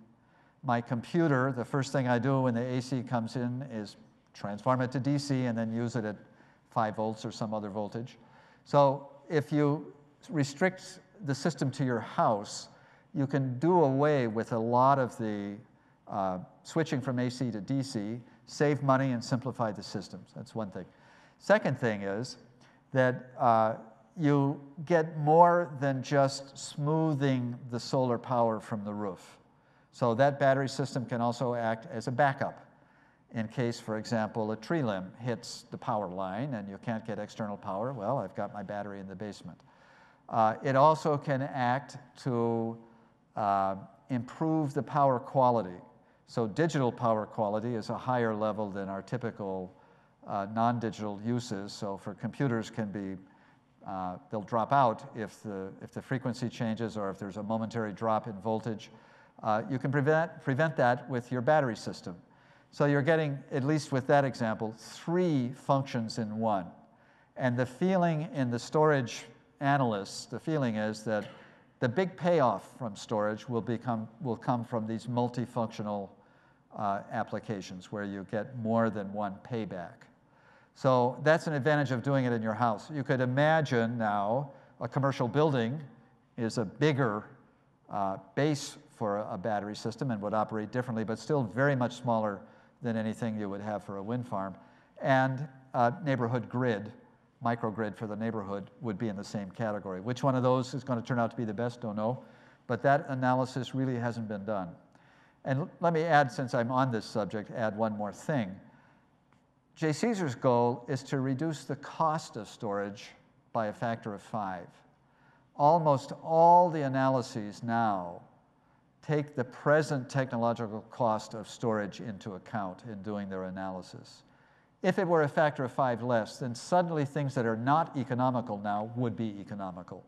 My computer, the first thing I do when the AC comes in is transform it to DC and then use it at 5 volts or some other voltage. So if you restrict the system to your house, you can do away with a lot of the switching from AC to DC, save money and simplify the systems. That's one thing. Second thing is that you get more than just smoothing the solar power from the roof. So that battery system can also act as a backup in case, for example, a tree limb hits the power line and you can't get external power. Well, I've got my battery in the basement. It also can act to improve the power quality. So digital power quality is a higher level than our typical non-digital uses. So for computers can be, they'll drop out if the frequency changes or if there's a momentary drop in voltage. You can prevent that with your battery system. So you're getting, at least with that example, 3 functions in one. And the feeling in the storage analysts, the feeling is that the big payoff from storage will come from these multifunctional applications where you get more than one payback. So that's an advantage of doing it in your house. You could imagine now a commercial building is a bigger base for a battery system and would operate differently, but still very much smaller than anything you would have for a wind farm. And a neighborhood grid, microgrid for the neighborhood, would be in the same category. Which one of those is going to turn out to be the best, don't know. But that analysis really hasn't been done. And let me add, since I'm on this subject, add one more thing. JCESR's goal is to reduce the cost of storage by a factor of 5. Almost all the analyses now take the present technological cost of storage into account in doing their analysis. If it were a factor of 5 less, then suddenly things that are not economical now would be economical.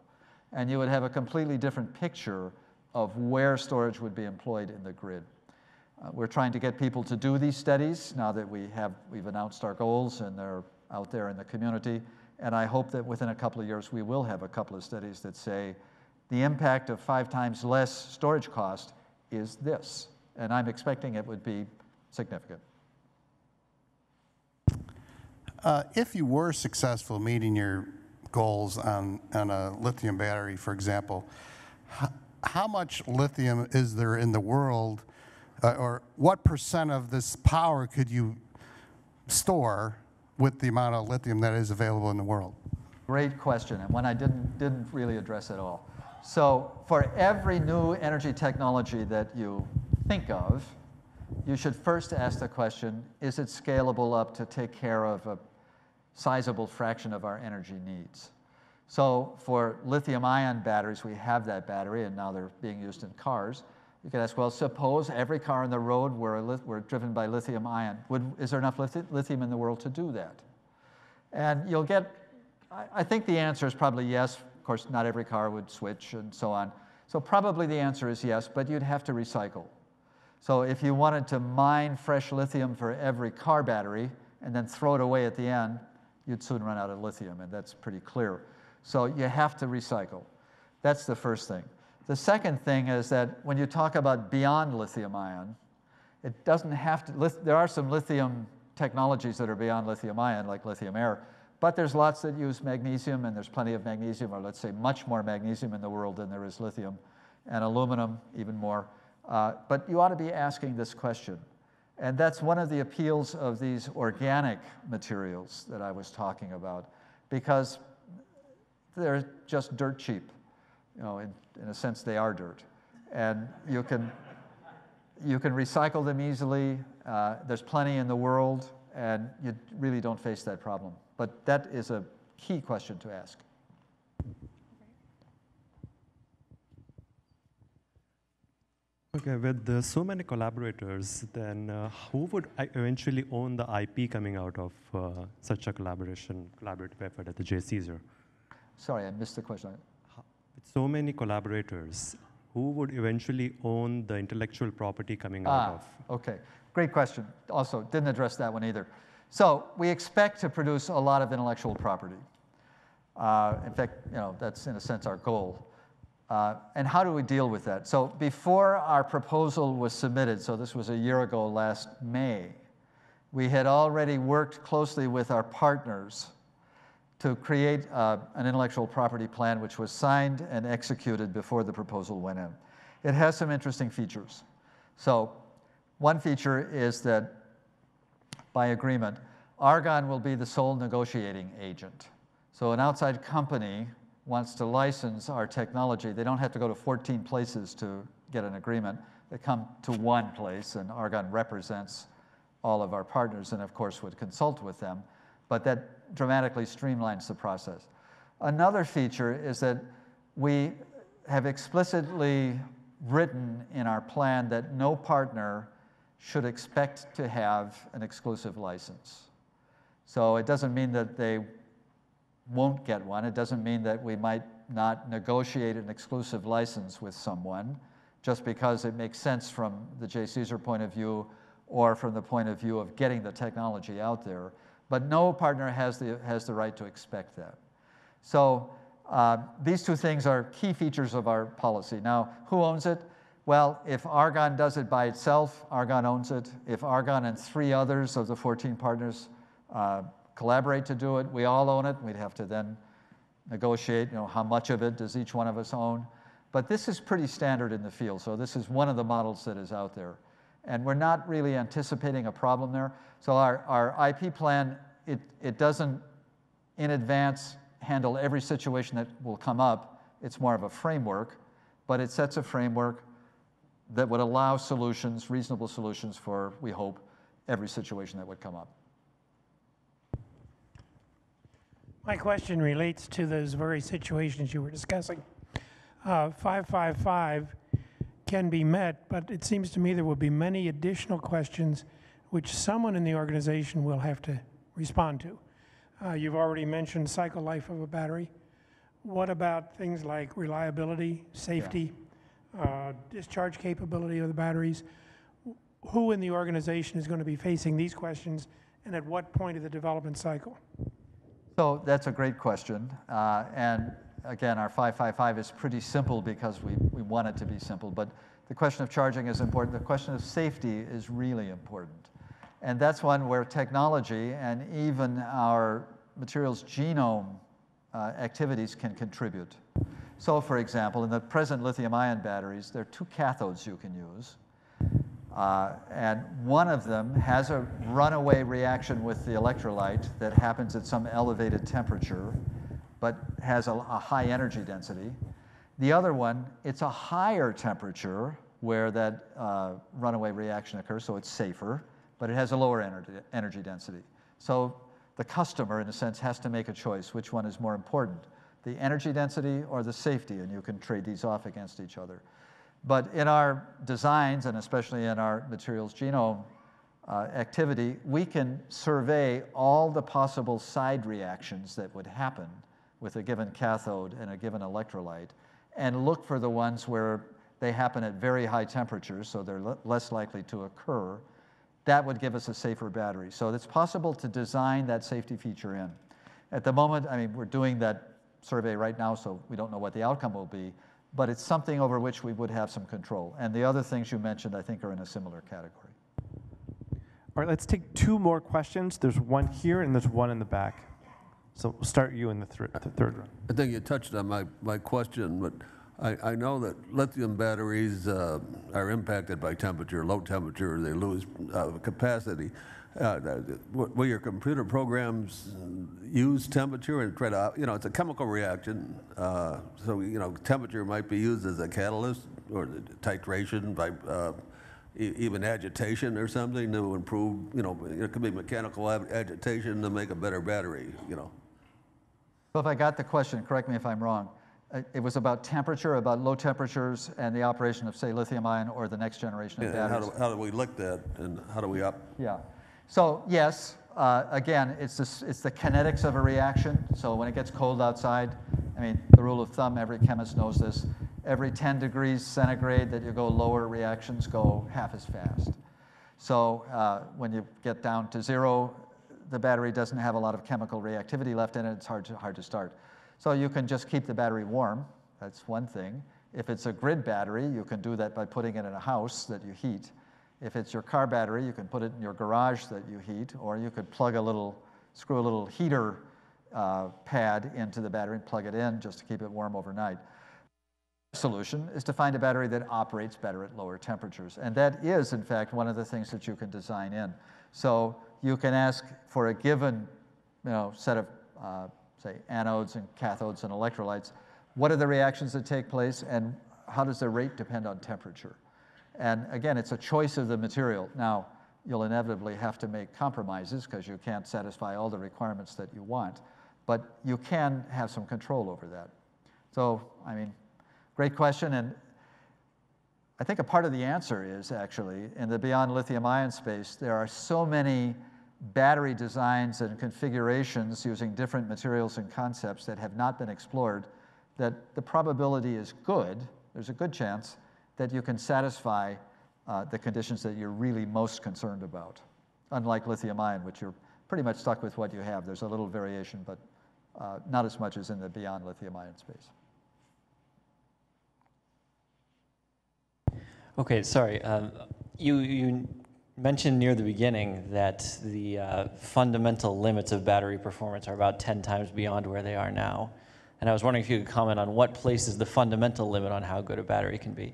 And you would have a completely different picture of where storage would be employed in the grid. We're trying to get people to do these studies now that we've announced our goals and they're out there in the community. And I hope that within a couple of years, we will have a couple of studies that say the impact of 5 times less storage cost is this. And I'm expecting it would be significant. If you were successful meeting your goals on a lithium battery, for example, how much lithium is there in the world, or what % of this power could you store with the amount of lithium that is available in the world? Great question, and one I didn't really address at all. So for every new energy technology that you think of, you should first ask the question, is it scalable up to take care of a sizable fraction of our energy needs? So for lithium-ion batteries, we have that battery, and now they're being used in cars. You could ask, well, suppose every car on the road were driven by lithium-ion. Is there enough lithium in the world to do that? And you'll get, I think the answer is probably yes. Of course, not every car would switch and so on. So probably the answer is yes, but you'd have to recycle. So if you wanted to mine fresh lithium for every car battery and then throw it away at the end, you'd soon run out of lithium, and that's pretty clear. So you have to recycle. That's the first thing. The second thing is that when you talk about beyond lithium-ion, it doesn't have to, there are some lithium technologies that are beyond lithium-ion, like lithium air, but there's lots that use magnesium, and there's plenty of magnesium, or let's say much more magnesium in the world than there is lithium, and aluminum even more. But you ought to be asking this question. And that's one of the appeals of these organic materials that I was talking about, because they're just dirt cheap. You know, in a sense, they are dirt. And you can recycle them easily. There's plenty in the world, and you really don't face that problem. But that is a key question to ask. Okay, with so many collaborators, then who would eventually own the IP coming out of such a collaborative effort at the JCESR? Sorry, I missed the question. With so many collaborators, who would eventually own the intellectual property coming out of? Okay, great question. Also, didn't address that one either. So we expect to produce a lot of intellectual property. In fact, you know, that's in a sense our goal. And how do we deal with that? So before our proposal was submitted, so this was a year ago last May, we had already worked closely with our partners to create an intellectual property plan which was signed and executed before the proposal went in. It has some interesting features. So one feature is that by agreement, Argonne will be the sole negotiating agent. So an outside company wants to license our technology. They don't have to go to 14 places to get an agreement. They come to one place, and Argonne represents all of our partners and, of course, would consult with them. But that dramatically streamlines the process. Another feature is that we have explicitly written in our plan that no partner should expect to have an exclusive license. So it doesn't mean that they won't get one. It doesn't mean that we might not negotiate an exclusive license with someone just because it makes sense from the JCESR point of view or from the point of view of getting the technology out there. But no partner has the right to expect that. So these two things are key features of our policy. Now, who owns it? Well, if Argonne does it by itself, Argonne owns it. If Argonne and 3 others of the 14 partners collaborate to do it, we all own it. We'd have to then negotiate, you know, how much of it does each one of us own. But this is pretty standard in the field. So this is one of the models that is out there. And we're not really anticipating a problem there. So our IP plan, it doesn't in advance handle every situation that will come up. It's more of a framework, but it sets a framework that would allow solutions, reasonable solutions for, we hope, every situation that would come up. My question relates to those very situations you were discussing. 555 can be met, but it seems to me there will be many additional questions which someone in the organization will have to respond to. You've already mentioned cycle life of a battery. What about things like reliability, safety, discharge capability of the batteries? Who in the organization is going to be facing these questions, and at what point of the development cycle? So that's a great question. And again, our 555 is pretty simple because we want it to be simple. But the question of charging is important. The question of safety is really important. And that's one where technology and even our materials genome activities can contribute. So for example, in the present lithium-ion batteries, there are two cathodes you can use. And one of them has a runaway reaction with the electrolyte that happens at some elevated temperature, but has a high energy density. The other one, it's a higher temperature where that runaway reaction occurs, so it's safer, but it has a lower energy density. So the customer, in a sense, has to make a choice. Which one is more important, the energy density or the safety? And you can trade these off against each other. But in our designs, and especially in our materials genome activity, we can survey all the possible side reactions that would happen with a given cathode and a given electrolyte, and look for the ones where they happen at very high temperatures, so they're less likely to occur. That would give us a safer battery. So it's possible to design that safety feature in. At the moment, I mean, we're doing that survey right now, so we don't know what the outcome will be, but it's something over which we would have some control. And the other things you mentioned, I think, are in a similar category. All right, let's take two more questions. There's one here and there's one in the back. So we'll start you in the third round. I think you touched on my question, but I know that lithium batteries are impacted by temperature, low temperature, they lose capacity. Will your computer programs use temperature and try to, it's a chemical reaction, so, temperature might be used as a catalyst or titration by even agitation or something to improve, it could be mechanical agitation to make a better battery, So if I got the question, correct me if I'm wrong, it was about temperature, about low temperatures, and the operation of, say, lithium-ion or the next generation of batteries. How do we look that, and how do we up? Yeah. So yes, again, it's the kinetics of a reaction. So when it gets cold outside, I mean, the rule of thumb, every chemist knows this, every 10 degrees centigrade that you go lower, reactions go half as fast. So when you get down to zero, the battery doesn't have a lot of chemical reactivity left in it. It's hard to start. So you can just keep the battery warm. That's one thing. If it's a grid battery, you can do that by putting it in a house that you heat. If it's your car battery, you can put it in your garage that you heat, or you could screw a little heater pad into the battery and plug it in just to keep it warm overnight. The solution is to find a battery that operates better at lower temperatures. And that is, in fact, one of the things that you can design in. So you can ask for a given set of, say, anodes and cathodes and electrolytes, what are the reactions that take place, and how does the rate depend on temperature? And again, it's a choice of the material. Now, you'll inevitably have to make compromises because you can't satisfy all the requirements that you want, but you can have some control over that. So, I mean, great question, and I think a part of the answer is actually, in the beyond lithium-ion space, there are so many battery designs and configurations using different materials and concepts that have not been explored, that the probability is good, there's a good chance, that you can satisfy the conditions that you're really most concerned about. Unlike lithium-ion, which you're pretty much stuck with what you have. There's a little variation, but not as much as in the beyond lithium-ion space. Okay, sorry. You mentioned near the beginning that the fundamental limits of battery performance are about 10 times beyond where they are now. And I was wondering if you could comment on what places the fundamental limit on how good a battery can be.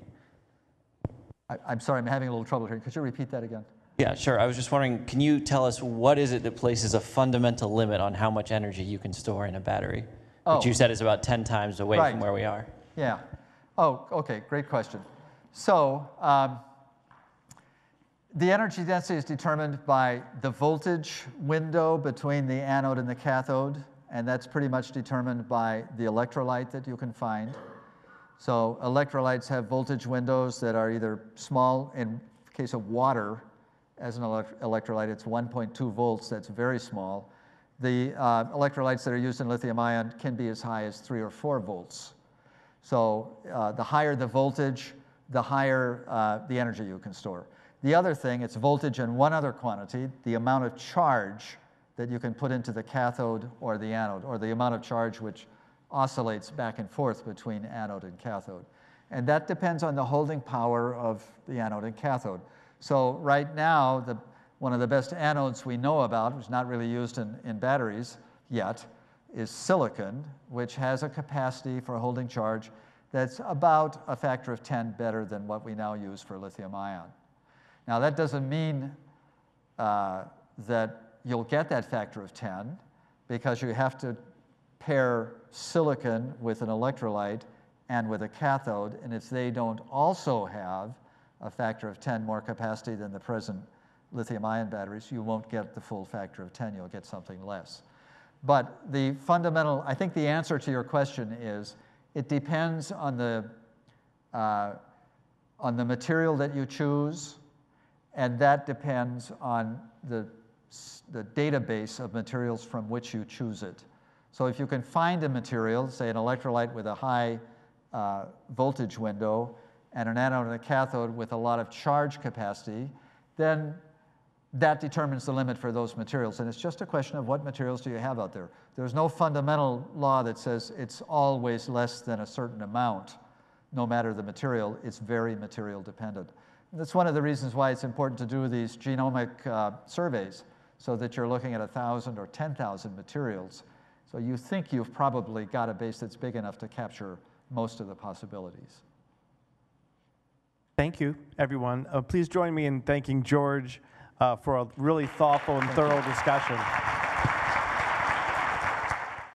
I'm sorry, I'm having a little trouble here. Could you repeat that again? Yeah, sure. I was just wondering, can you tell us what is it that places a fundamental limit on how much energy you can store in a battery? Which you said is about 10 times away from where we are. Yeah. Oh, okay, great question. So the energy density is determined by the voltage window between the anode and the cathode, and that's pretty much determined by the electrolyte that you can find. So electrolytes have voltage windows that are either small. In case of water, as an electrolyte, it's 1.2 volts. That's very small. The electrolytes that are used in lithium-ion can be as high as 3 or 4 volts. So the higher the voltage, the higher the energy you can store. The other thing, it's voltage and one other quantity, the amount of charge that you can put into the cathode or the anode, or the amount of charge which oscillates back and forth between anode and cathode. And that depends on the holding power of the anode and cathode. So right now, one of the best anodes we know about, which is not really used in batteries yet, is silicon, which has a capacity for holding charge that's about a factor of 10 better than what we now use for lithium ion. Now, that doesn't mean that you'll get that factor of 10, because you have to pair silicon with an electrolyte and with a cathode, and if they don't also have a factor of 10 more capacity than the present lithium-ion batteries, you won't get the full factor of 10, you'll get something less. But the fundamental, I think the answer to your question is, it depends on the material that you choose, and that depends on the database of materials from which you choose it. So if you can find a material, say an electrolyte with a high voltage window and an anode and a cathode with a lot of charge capacity, then that determines the limit for those materials. And it's just a question of what materials do you have out there. There's no fundamental law that says it's always less than a certain amount, no matter the material. It's very material dependent. And that's one of the reasons why it's important to do these genomic surveys, so that you're looking at 1,000 or 10,000 materials. So you think you've probably got a base that's big enough to capture most of the possibilities. Thank you, everyone. Please join me in thanking George for a really thoughtful and thorough discussion.